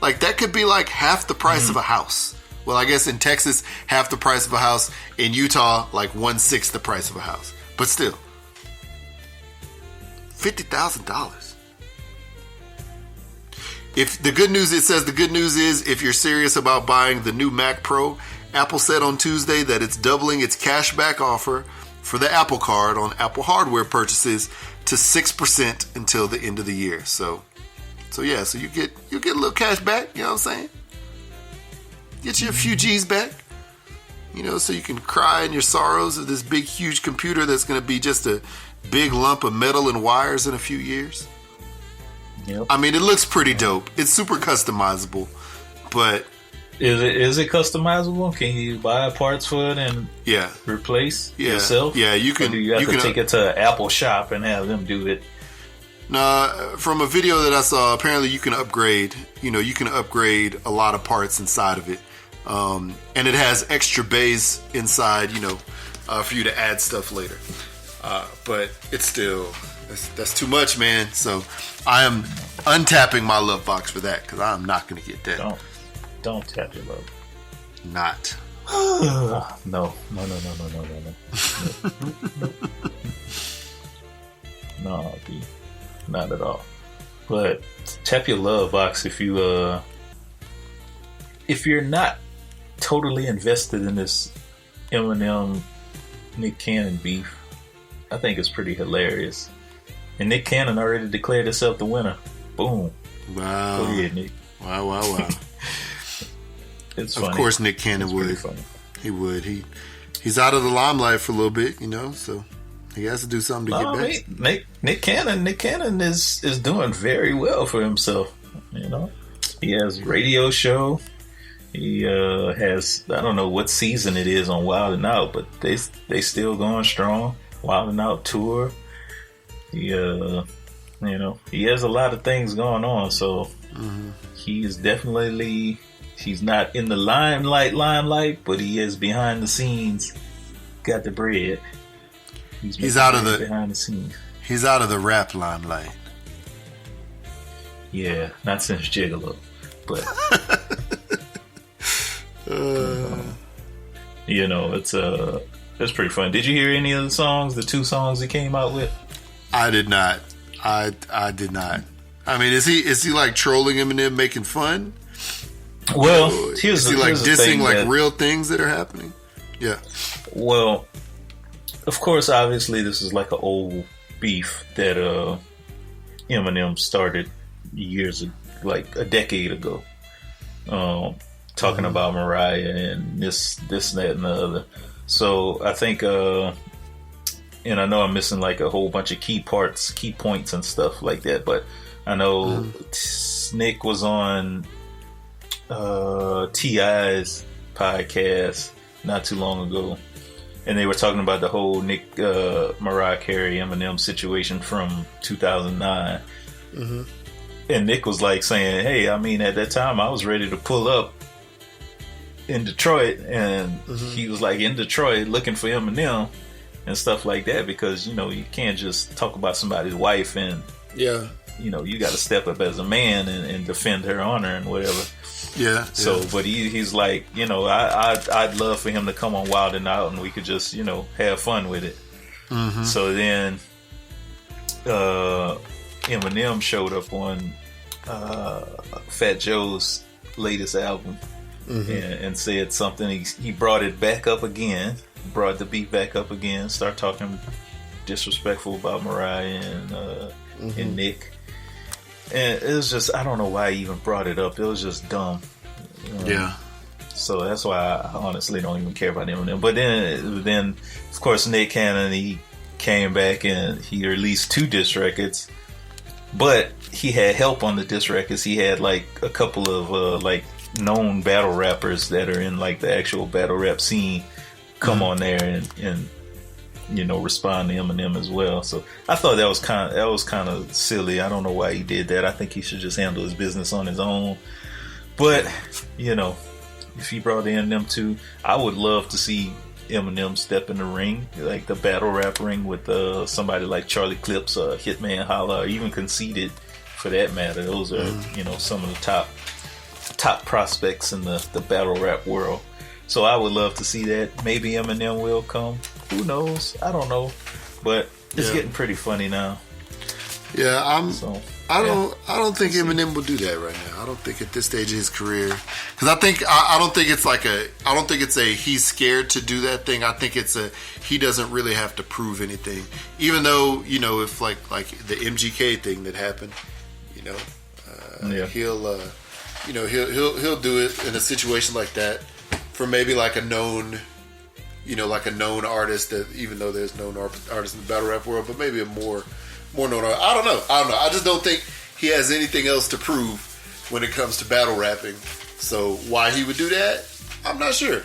S4: like that could be like half the price of a house. Well, I guess in Texas, half the price of a house. In Utah, like 1/6 the price of a house. But still, $50,000. If the good news, it says the good news is if you're serious about buying the new Mac Pro, Apple said on Tuesday that it's doubling its cashback offer for the Apple Card on Apple hardware purchases to 6% until the end of the year. So yeah, so you get a little cash back. You know what I'm saying? Get you a few G's back. You know, so you can cry in your sorrows of this big, huge computer that's going to be just a big lump of metal and wires in a few years.
S5: Yep.
S4: I mean, it looks pretty dope. It's super customizable, but
S5: is it customizable? Can you buy parts for it and replace yourself?
S4: Yeah, you can.
S5: Or do you have to take it to an Apple shop and have them do it?
S4: No, from a video that I saw, apparently you can upgrade. You know, you can upgrade a lot of parts inside of it, and it has extra bays inside. You know, for you to add stuff later. But it's still that's too much, man. So I am untapping my love box for that because I'm not going to get that.
S5: Don't tap your love.
S4: Not.
S5: No. No, B. Not at all. But tap your love box if you're not totally invested in this Eminem Nick Cannon beef. I think it's pretty hilarious. And Nick Cannon already declared himself the winner. Boom.
S4: Wow.
S5: Go ahead, Nick.
S4: Wow.
S5: It's funny.
S4: Of course Nick Cannon would. He would. He's out of the limelight for a little bit, you know, so he has to do something to get back.
S5: Nick Cannon is doing very well for himself, you know. He has a radio show. He has, I don't know what season it is on Wild 'N Out, but they still going strong. Wild 'N Out tour. He you know, he has a lot of things going on, so he is definitely, he's not in the limelight, but he is behind the scenes, got the bread.
S4: He's out of the
S5: behind the scenes.
S4: He's out of the rap limelight.
S5: Yeah, not since Gigolo, but you know, it's pretty fun. Did you hear any of the songs? The 2 songs he came out with?
S4: I did not. I did not. I mean, is he like trolling Eminem, making fun?
S5: Well,
S4: is he like dissing like real things that are happening? Yeah.
S5: Well, of course, obviously, this is like an old beef that Eminem started like a decade ago, talking about Mariah and this, that, and the other. So I think, and I know I'm missing like a whole bunch of key points and stuff like that, but I know Nick was on T.I.'s podcast not too long ago, and they were talking about the whole Mariah Carey Eminem situation from 2009. And Nick was like saying, hey, I mean, at that time I was ready to pull up in Detroit, and he was like in Detroit looking for Eminem and stuff like that, because, you know, you can't just talk about somebody's wife, and you know, you got to step up as a man and defend her honor and whatever. So but he's like, you know, I'd love for him to come on Wild 'N Out and we could just, you know, have fun with it. So then Eminem showed up on Fat Joe's latest album and said something. He brought it back up again, brought the beat back up again, start talking disrespectful about Mariah and Nick. And it was just, I don't know why he even brought it up. It was just dumb.
S4: Yeah.
S5: So that's why I honestly don't even care about Eminem. But then of course, Nick Cannon, he came back and he released 2 diss records. But he had help on the diss records. He had like a couple of like known battle rappers that are in like the actual battle rap scene come on there and you know, respond to Eminem as well. So I thought that was kind of silly. I don't know why he did that. I think he should just handle his business on his own. But you know, if he brought in them 2, I would love to see Eminem step in the ring, like the battle rap ring with somebody like Charlie Clips, Hitman Holla, or even Conceited for that matter. Those are you know, some of the top prospects in the battle rap world. So I would love to see that. Maybe Eminem will come. Who knows? I don't know. But it's getting pretty funny now.
S4: Yeah, I don't think Eminem will do that right now. I don't think at this stage of his career, because I don't think it's a he's scared to do that thing. I think it's a he doesn't really have to prove anything. Even though, you know, if like the MGK thing that happened, you know, he'll you know, he'll do it in a situation like that for maybe like a known, you know, like a known artist, that even though there's known artists in the battle rap world, but maybe a more known artist. I don't know. I just don't think he has anything else to prove when it comes to battle rapping. So why he would do that, I'm not sure.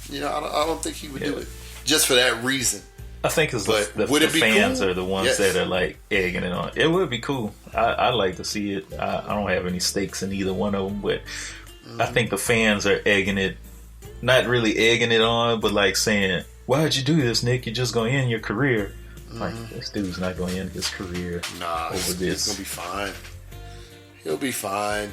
S4: You know, I don't think he would do it just for that reason.
S5: I think it's the fans cool? Are the ones that are like egging it on. It would be cool. I'd like to see it. I don't have any stakes in either one of them, but I think the fans are egging it. Not really egging it on, but like saying, "Why'd you do this, Nick? You're just going to end your career." Like, this dude's not going to end his career over this.
S4: He's going to be fine. He'll be fine.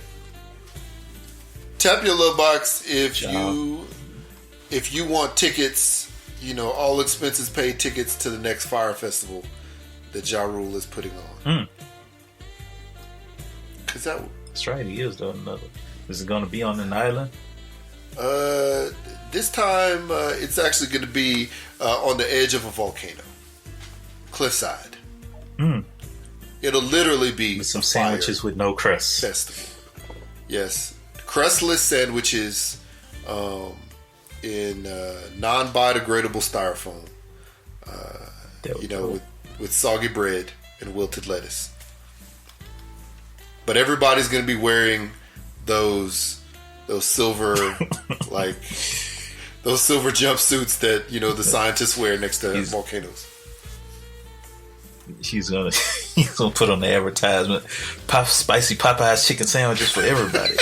S4: Tap your little box if you want tickets. You know, all expenses paid tickets to the next Fire Festival that Ja Rule is putting on. Cause
S5: that's right, he is doing another. Is it going to be on an island?
S4: This time it's actually going to be on the edge of a volcano, cliffside. It'll literally be
S5: with some sandwiches with no crust. Festival.
S4: Yes, crustless sandwiches in non-biodegradable styrofoam. You know, with soggy bread and wilted lettuce. But everybody's going to be wearing those silver those silver jumpsuits that, you know, the scientists wear next to volcanoes.
S5: He's gonna put on the advertisement, spicy Popeyes chicken sandwiches for everybody.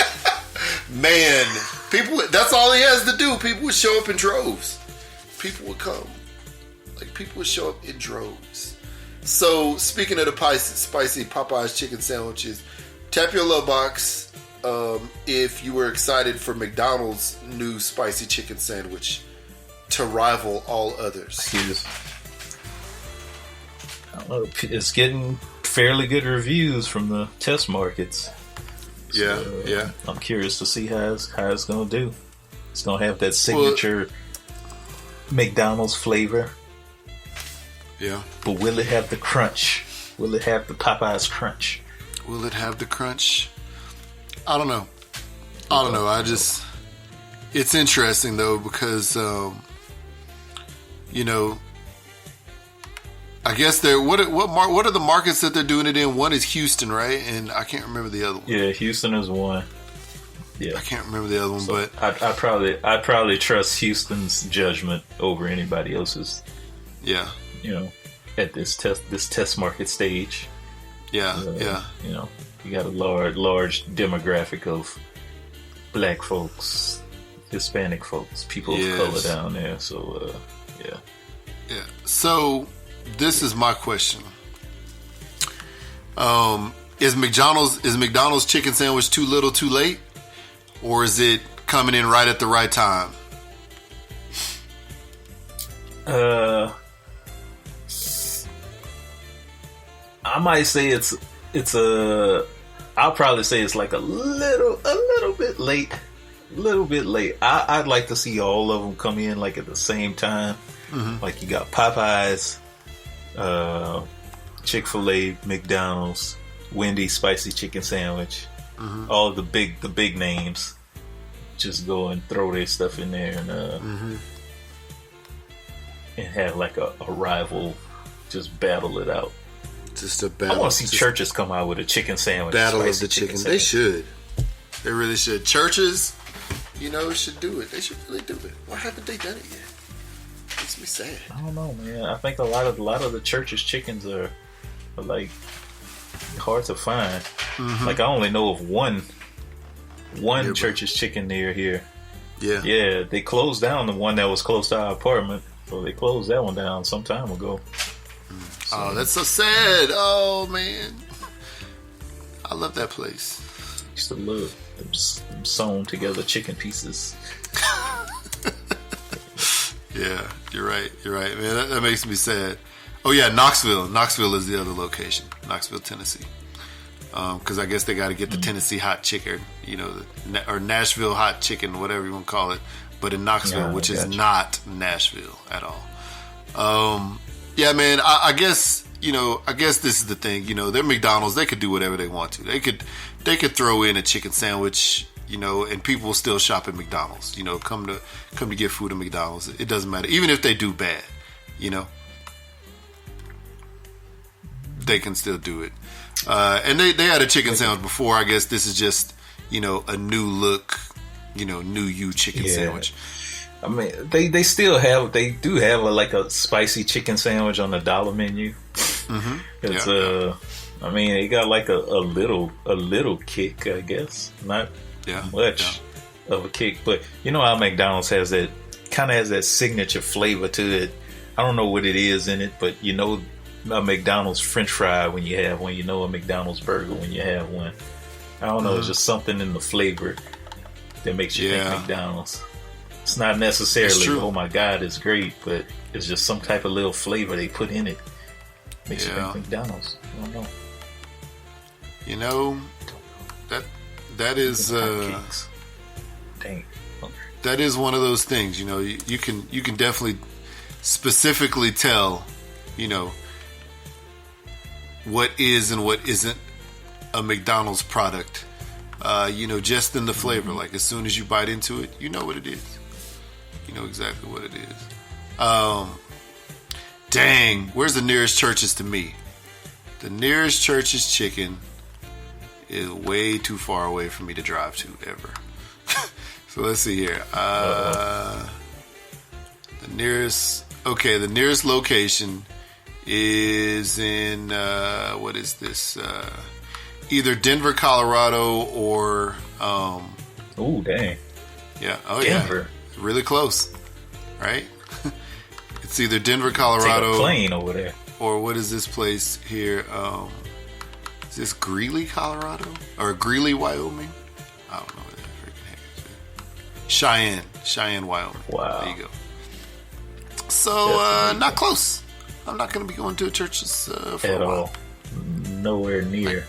S4: Man, people, that's all he has to do. People would show up in droves. People would come. Like, people would show up in droves. So, speaking of the spicy Popeyes chicken sandwiches, tap your love box if you were excited for McDonald's new spicy chicken sandwich to rival all others.
S5: It's getting fairly good reviews from the test markets.
S4: Yeah.
S5: I'm curious to see how it's going to do. It's going to have that signature McDonald's flavor.
S4: Yeah.
S5: But will it have the crunch? Will it have the Popeyes crunch?
S4: Will it have the crunch? I don't know. It's interesting though, because, you know, I guess what are the markets that they're doing it in? One is Houston, right? And I can't remember the other one.
S5: Yeah, Houston is one. Yeah,
S4: I can't remember the other one,
S5: so
S4: but
S5: I'd probably trust Houston's judgment over anybody else's.
S4: Yeah,
S5: you know, at this test market stage.
S4: Yeah.
S5: You know, you got a large demographic of black folks, Hispanic folks, people of color down there. So yeah.
S4: So this is my question: Is McDonald's chicken sandwich too little, too late, or is it coming in right at the right time?
S5: I might say I'll probably say it's like a little bit late. I'd like to see all of them come in like at the same time. Mm-hmm. Like you got Popeyes, Chick-fil-A, McDonald's, Wendy's spicy chicken sandwich. All of the big names just go and throw their stuff in there and have like a rival just battle it out.
S4: Just a battle.
S5: I want to see churches come out with a chicken sandwich.
S4: Battle of the chicken. They should. They really should. Churches, should do it. They should really do it. Why haven't they done it yet? Makes me sad.
S5: I don't know, man. I think a lot of the churches' chickens are like hard to find. Like I only know of one church's chicken near here. Yeah, they closed down the one that was close to our apartment, so they closed that one down some time ago. So,
S4: oh, that's so sad. Oh man, I love that place.
S5: Used to love them sewn together chicken pieces.
S4: Yeah, you're right, man. That makes me sad. Oh yeah, Knoxville. Knoxville is the other location. Knoxville, Tennessee. Because I guess they got to get the Tennessee hot chicken, or Nashville hot chicken, whatever you want to call it. But in Knoxville, which is not Nashville at all. Yeah, man. I guess this is the thing. They're McDonald's. They could do whatever they want to. They could throw in a chicken sandwich, and people will still shop at McDonald's. Come to get food at McDonald's. It doesn't matter, even if they do bad. They can still do it. And they had a chicken sandwich before. I guess this is just, a new look, new you chicken sandwich.
S5: I mean, they do have a spicy chicken sandwich on the dollar menu. It's I mean, it got like a little kick, I guess. Not much of a kick, but how McDonald's has that signature flavor to it. I don't know what it is in it, but a McDonald's French fry when you have one, a McDonald's burger when you have one. I don't know, it's just something in the flavor that makes you think McDonald's. It's not necessarily, oh my God, it's great, but it's just some type of little flavor they put in it. Makes you think McDonald's. I don't know. That is dang.
S4: That is one of those things, you can definitely specifically tell, what is and what isn't a McDonald's product, just in the flavor. Like as soon as you bite into it, you know what it is. You know exactly what it is. Dang, where's the nearest Church's to me? The nearest Church's chicken is way too far away for me to drive to ever. So let's see here. The nearest location is in what is this? Either Denver, Colorado, or
S5: oh dang,
S4: yeah,
S5: Denver,
S4: really close, right? It's either Denver, Colorado,
S5: take a plane over there,
S4: or what is this place here? Is this Greeley, Colorado, or Greeley, Wyoming? I don't know what that freaking heck is. Cheyenne, Wyoming.
S5: Wow,
S4: there you go. So not close. I'm not going to be going to a Church's for
S5: at
S4: a while.
S5: all. Nowhere near.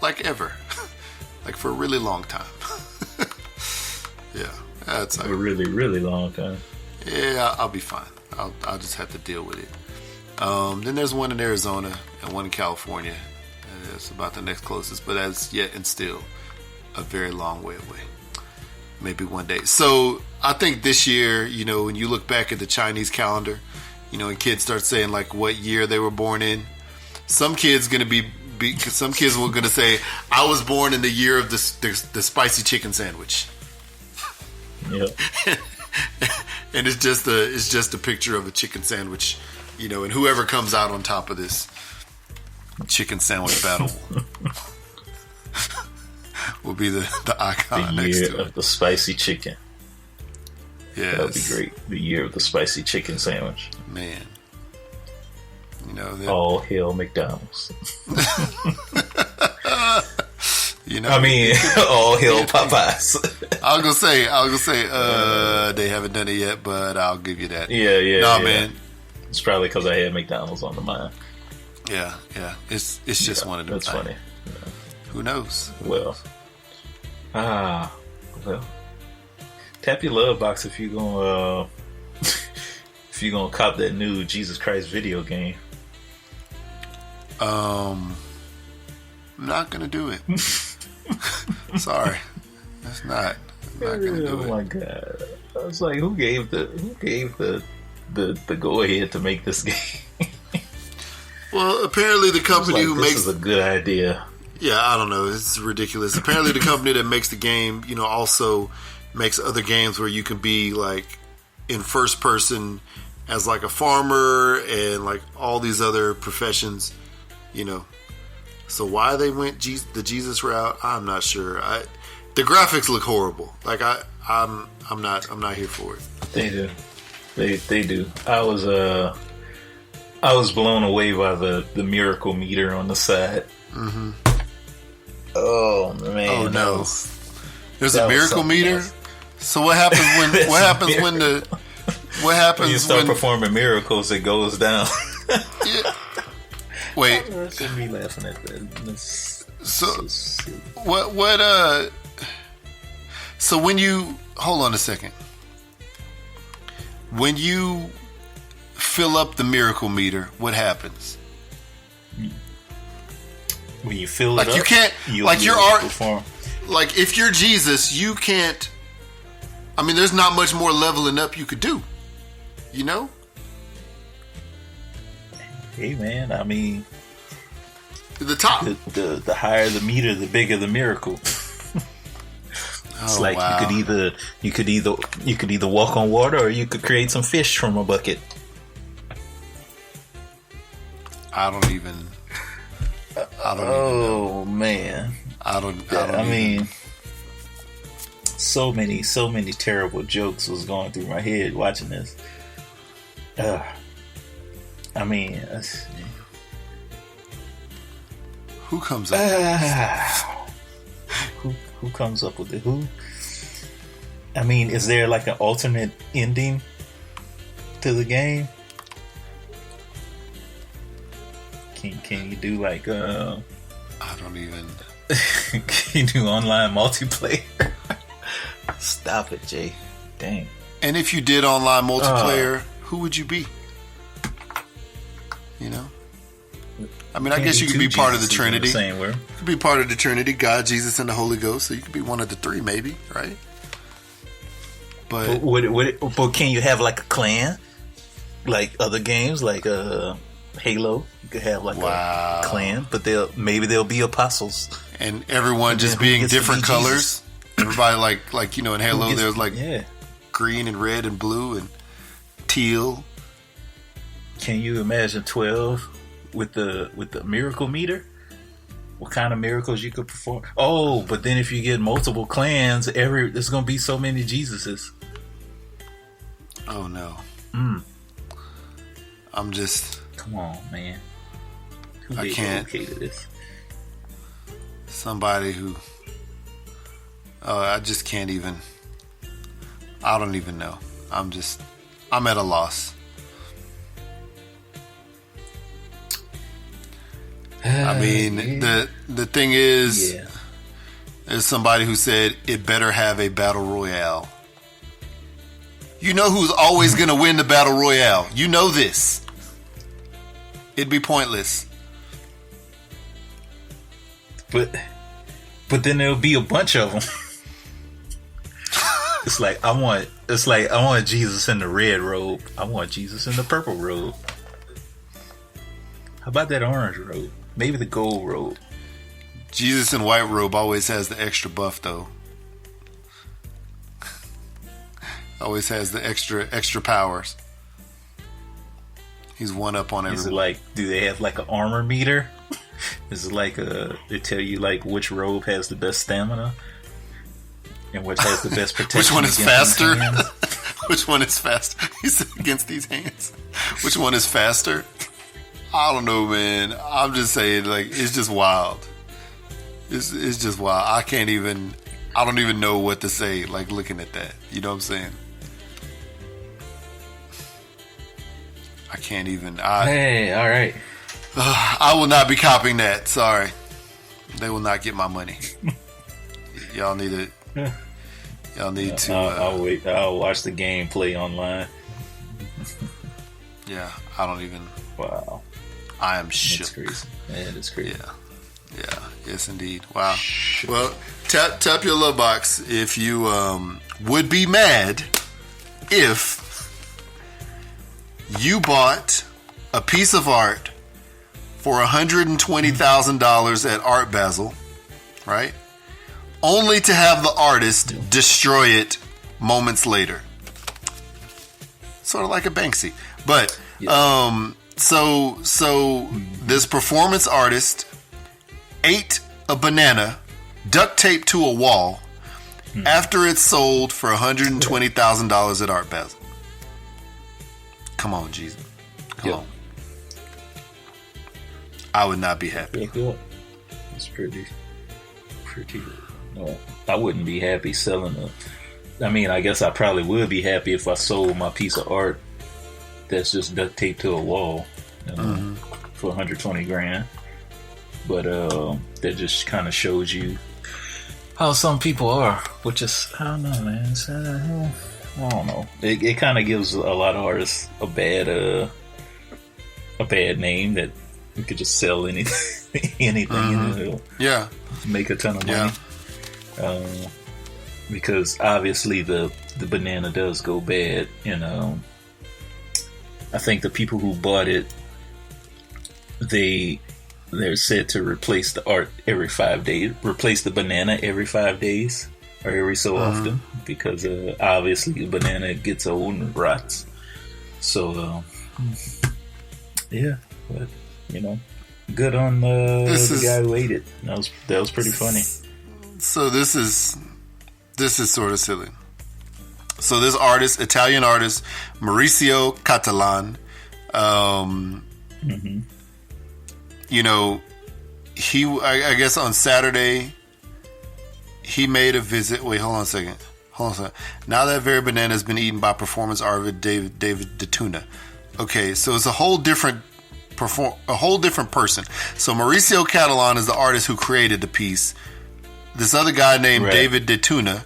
S4: Like ever. Like for a really long time. Yeah, that's
S5: a really, really long time.
S4: Yeah, I'll be fine. I'll just have to deal with it. Then there's one in Arizona and one in California. That's about the next closest, but that's yet and still a very long way away. Maybe one day. So I think this year, when you look back at the Chinese calendar, and kids start saying like what year they were born in, some kids were going to say, I was born in the year of the spicy chicken sandwich.
S5: Yeah.
S4: And it's just a picture of a chicken sandwich, and whoever comes out on top of this chicken sandwich battle will be the icon next to it.
S5: The year of the spicy chicken.
S4: Yeah,
S5: that would be great. The year of the spicy chicken sandwich.
S4: Man.
S5: All hail McDonald's.
S4: I
S5: mean, all hail Popeyes.
S4: I was gonna say, they haven't done it yet, but I'll give you that.
S5: Yeah.
S4: Man.
S5: It's probably because I had McDonald's on the mind.
S4: Yeah. It's just one of them.
S5: That's funny. Yeah.
S4: Who knows?
S5: Well. Tap your love box if you gonna cop that new Jesus Christ video game.
S4: I'm not gonna do it. Sorry, that's not. I'm not gonna do it.
S5: Oh my god! I was like, who gave the go ahead to make this game?
S4: Well, apparently the company who makes
S5: this is a good idea.
S4: Yeah, I don't know. It's ridiculous. Apparently the company that makes the game, also makes other games where you can be like in first person as like a farmer and like all these other professions, So why they went the Jesus route, I'm not sure. The graphics look horrible. Like I'm not here for it.
S5: They do. They do. I was blown away by the miracle meter on the side.
S4: Mm-hmm.
S5: Oh man!
S4: Oh no! There's a miracle meter. Else. So what happens when? What happens when the? What happens
S5: when you start performing miracles? It goes down.
S4: Yeah. Wait.
S5: I shouldn't be laughing at that.
S4: So what? So when you hold on a second. When you fill up the miracle meter, what happens?
S5: When you fill it
S4: like
S5: up,
S4: you can't
S5: perform.
S4: Like if you're Jesus, you can't. I mean, there's not much more leveling up you could do.
S5: Hey man, I mean,
S4: the top,
S5: the higher the meter, the bigger the miracle. It's like wow. you could either walk on water or you could create some fish from a bucket.
S4: I don't even
S5: oh
S4: know.
S5: Man,
S4: I
S5: mean, so many terrible jokes was going through my head watching this. I mean,
S4: who comes up with this?
S5: Who comes up with it? Who? I mean, is there like an alternate ending to the game? Can you do like
S4: I don't even.
S5: Can you do online multiplayer? Stop it, Jay. Dang.
S4: And if you did online multiplayer, who would you be? I mean, I guess you could be part of the Trinity. You could be part of the Trinity, God, Jesus, and the Holy Ghost. So you could be one of the three, maybe, right? But
S5: but can you have like a clan, like other games, like Halo? You could have like a clan, but they'll be apostles,
S4: and everyone just being different colors. Everybody like in Halo, there's like green and red and blue and teal.
S5: Can you imagine 12 with the miracle meter? What kind of miracles you could perform? Oh, but then if you get multiple clans, there's gonna be so many Jesuses.
S4: Oh no. I'm just.
S5: Come on, man.
S4: I can't.
S5: Okay to this.
S4: Somebody who. Oh, I just can't even. I don't even know. I'm at a loss. I mean, the thing is, there's somebody who said it better have a battle royale. You know who's always going to win the battle royale. You know this. It'd be pointless.
S5: But then there'll be a bunch of them. It's like I want Jesus in the red robe. I want Jesus in the purple robe. How about that orange robe? Maybe the gold robe.
S4: Jesus in white robe always has the extra buff, though. Always has the extra powers. He's one up on everyone.
S5: Is it like, do they have like an armor meter? Is it like they tell you like which robe has the best stamina and which has the best protection?
S4: Which one is faster? Which one is faster? He's against these hands. Which one is faster? I don't know, man. I'm just saying, like, it's just wild. It's just wild. I don't even know what to say, like, looking at that. You know what I'm saying? I can't even.
S5: Hey, all right.
S4: I will not be copying that. Sorry. They will not get my money. Y'all need to.
S5: I'll wait. I'll watch the gameplay online.
S4: Yeah, I don't even.
S5: Wow.
S4: I am shook.
S5: That's crazy. Yeah, that's crazy.
S4: Yeah. Yes, indeed. Wow. Well, tap your love box if you would be mad if you bought a piece of art for $120,000 at Art Basel, right? Only to have the artist destroy it moments later. Sort of like a Banksy. But so this performance artist ate a banana, duct taped to a wall, after it's sold for $120,000 at Art Basel. Come on, Jesus. Come on. I would not be happy.
S5: It's pretty. No, I wouldn't be happy selling it. I mean, I guess I probably would be happy if I sold my piece of art that's just duct taped to a wall, for $120,000. But that just kind of shows you how some people are, which is, I don't know, man. I don't know. It kind of gives a lot of artists a bad name that you could just sell anything, and it'll make a ton of money. Because obviously the banana does go bad, and I think the people who bought it, they're said to replace the art every 5 days, replace the banana every 5 days or every so often, because obviously the banana gets old and rots. So but good on the guy who ate it. That was pretty funny.
S4: So this is sort of silly. So this artist, Italian artist, Mauricio Catalan, I guess on Saturday, he made a visit. Wait, hold on a second. Now that very banana has been eaten by performance artist David DeTuna. Okay, so it's a whole different person. So Mauricio Catalan is the artist who created the piece. This other guy named David DeTuna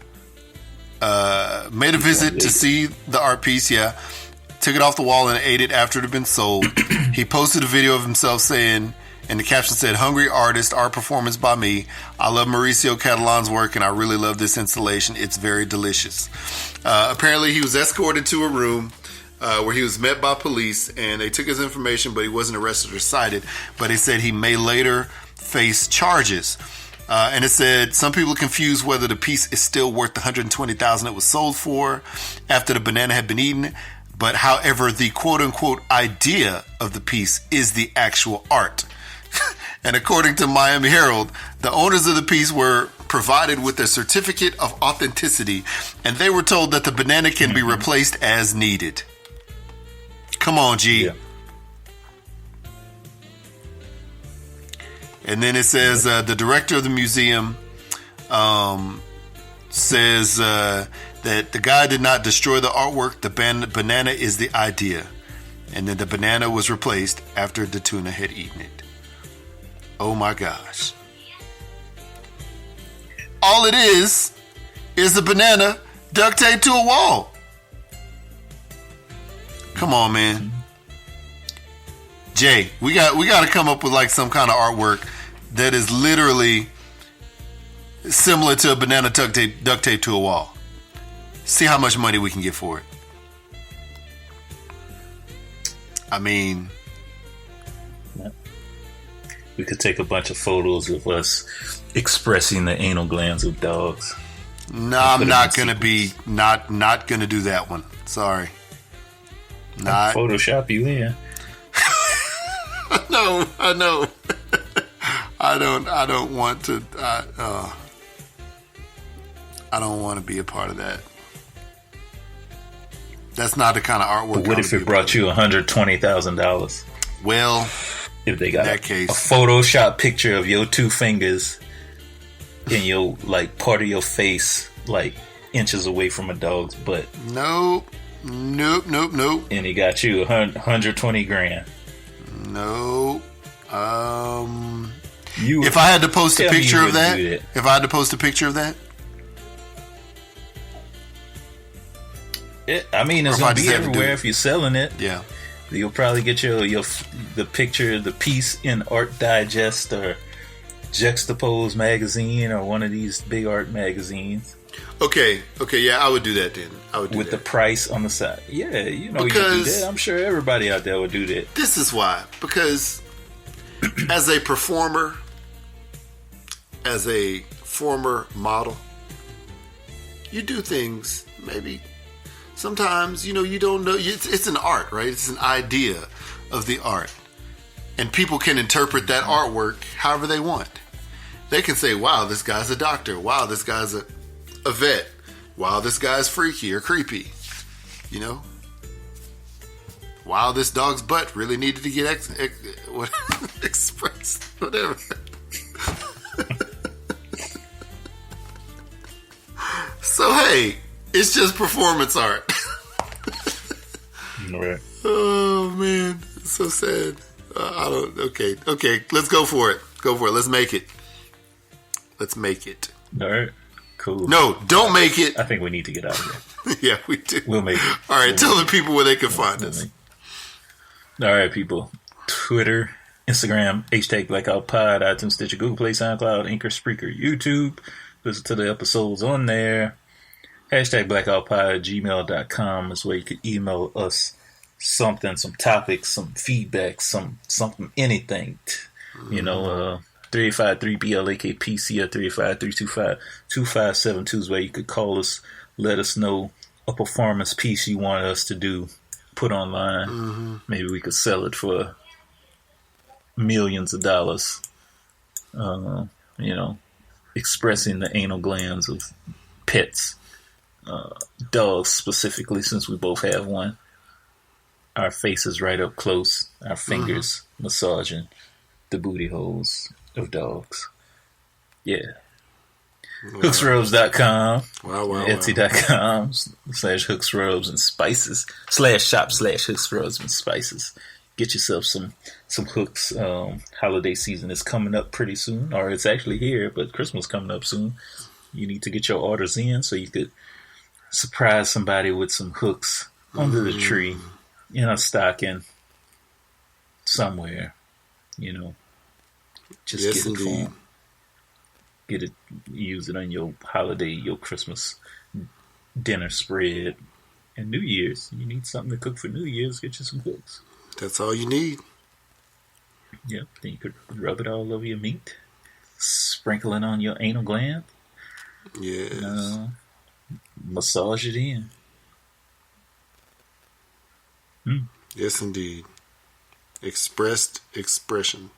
S4: made a visit to see the art piece, took it off the wall and ate it after it had been sold. He posted a video of himself saying, and the caption said, "Hungry artist, art performance by me. I love Mauricio Catalan's work and I really love this installation. It's very delicious." Apparently he was escorted to a room where he was met by police, and they took his information, but he wasn't arrested or cited. But he said he may later face charges. And it said some people confused whether the piece is still worth the $120,000 it was sold for after the banana had been eaten. But however, the quote unquote idea of the piece is the actual art. And according to Miami Herald, the owners of the piece were provided with a certificate of authenticity, and they were told that the banana can be replaced as needed. Come on, G. Yeah. And then it says the director of the museum says that the guy did not destroy the artwork. The banana is the idea. And then the banana was replaced after the tuna had eaten it. Oh my gosh. All it is a banana duct taped to a wall. Come on, man. Jay, we got to come up with like some kind of artwork that is literally similar to a banana duct tape to a wall. See how much money we can get for it. I mean,
S5: we could take a bunch of photos of us expressing the anal glands of dogs.
S4: No, I'm not gonna not gonna do that one. Sorry. Not
S5: I'll Photoshop you in.
S4: No, I know. I don't want to. I don't want to be a part of that. That's not the kind of artwork.
S5: But what if it brought you $120,000?
S4: Well,
S5: if they got
S4: that case,
S5: a Photoshop picture of your two fingers and your like part of your face like inches away from a dog's butt.
S4: Nope.
S5: And he got you $120,000.
S4: No. If I had to post a picture of that,
S5: I mean, it's gonna be everywhere if you're selling it.
S4: Yeah,
S5: you'll probably get the picture, the piece in Art Digest or Juxtapose magazine or one of these big art magazines.
S4: Okay, yeah, I would do that then. I would do
S5: with
S4: that.
S5: the price on the side. Yeah, you know,
S4: Because
S5: you could do that. I'm sure everybody out there would do that.
S4: This is why. Because as a performer, as a former model, you do things maybe sometimes, you know, you don't know. It's an art, right? It's an idea of the art. And people can interpret that artwork however they want. They can say, wow, this guy's a doctor. Wow, this guy's a vet. Wow, this guy's freaky or creepy. You know? Wow, this dog's butt really needed to get expressed. Whatever. So, hey, it's just performance art.
S5: Right.
S4: Oh, man. It's so sad. Okay, let's go for it. Let's make it.
S5: All right. Cool.
S4: No, don't make it.
S5: I think we need to get out of here.
S4: Yeah, we do.
S5: We'll make it.
S4: All right, tell the people where they can find us.
S5: All right, people. Twitter, Instagram, #BlackoutPod, iTunes, Stitcher, Google Play, SoundCloud, Anchor, Spreaker, YouTube. Listen to the episodes on there. #BlackoutPod@gmail.com is where you could email us something, some topics, some feedback, something, anything. You know, 353-BLAKPC or 353-255-2572 is where you could call us, let us know a performance piece you want us to do, put online. Mm-hmm. Maybe we could sell it for millions of dollars. You know, expressing the anal glands of pets, dogs specifically, since we both have one. Our faces right up close, our fingers massaging the booty holes of dogs. Yeah. Wow. Hooksrubs.com.
S4: Wow.
S5: Etsy.com /hooksrubs and spices /shop /hooksrubs and spices. Get yourself some hooks. Holiday season is coming up pretty soon, or it's actually here, but Christmas coming up soon. You need to get your orders in so you could surprise somebody with some hooks under the tree, in a stocking, somewhere. You know, just
S4: yes,
S5: get it
S4: indeed.
S5: for them. Get it, use it on your holiday, your Christmas dinner spread, and New Year's. You need something to cook for New Year's. Get you some hooks.
S4: That's all you need.
S5: Yep. Then you could rub it all over your meat, sprinkle it on your anal gland.
S4: Yes.
S5: Massage it in.
S4: Yes, indeed. Expressed expression.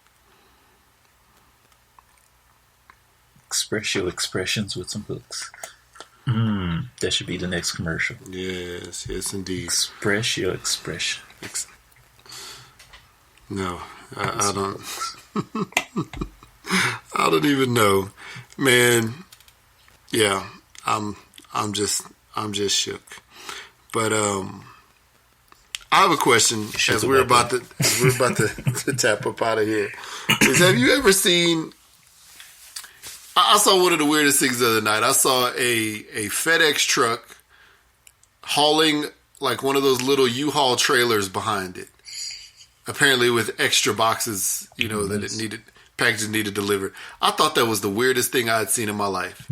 S5: Express your expressions with some hooks. That should be the next commercial.
S4: Yes, indeed.
S5: Express your expression.
S4: No, I don't. I don't even know, man. Yeah, I'm just shook. But I have a question as we're about to tap up out of here. Have you ever seen? I saw one of the weirdest things the other night. I saw a FedEx truck hauling like one of those little U-Haul trailers behind it. Apparently with extra boxes, you know, that it needed, packages needed delivered. I thought that was the weirdest thing I had seen in my life.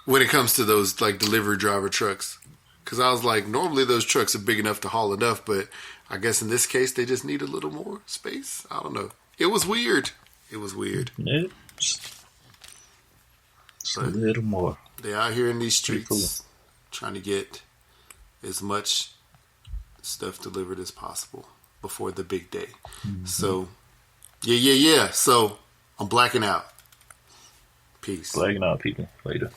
S4: When it comes to those like delivery driver trucks. Because I was like, normally those trucks are big enough to haul enough, but I guess in this case they just need a little more space. I don't know. It was weird.
S5: Yeah, just a little more.
S4: They're out here in these streets trying to get as much stuff delivered as possible before the big day. So, yeah. So, I'm blacking out. Peace.
S5: Blacking out, people. Later.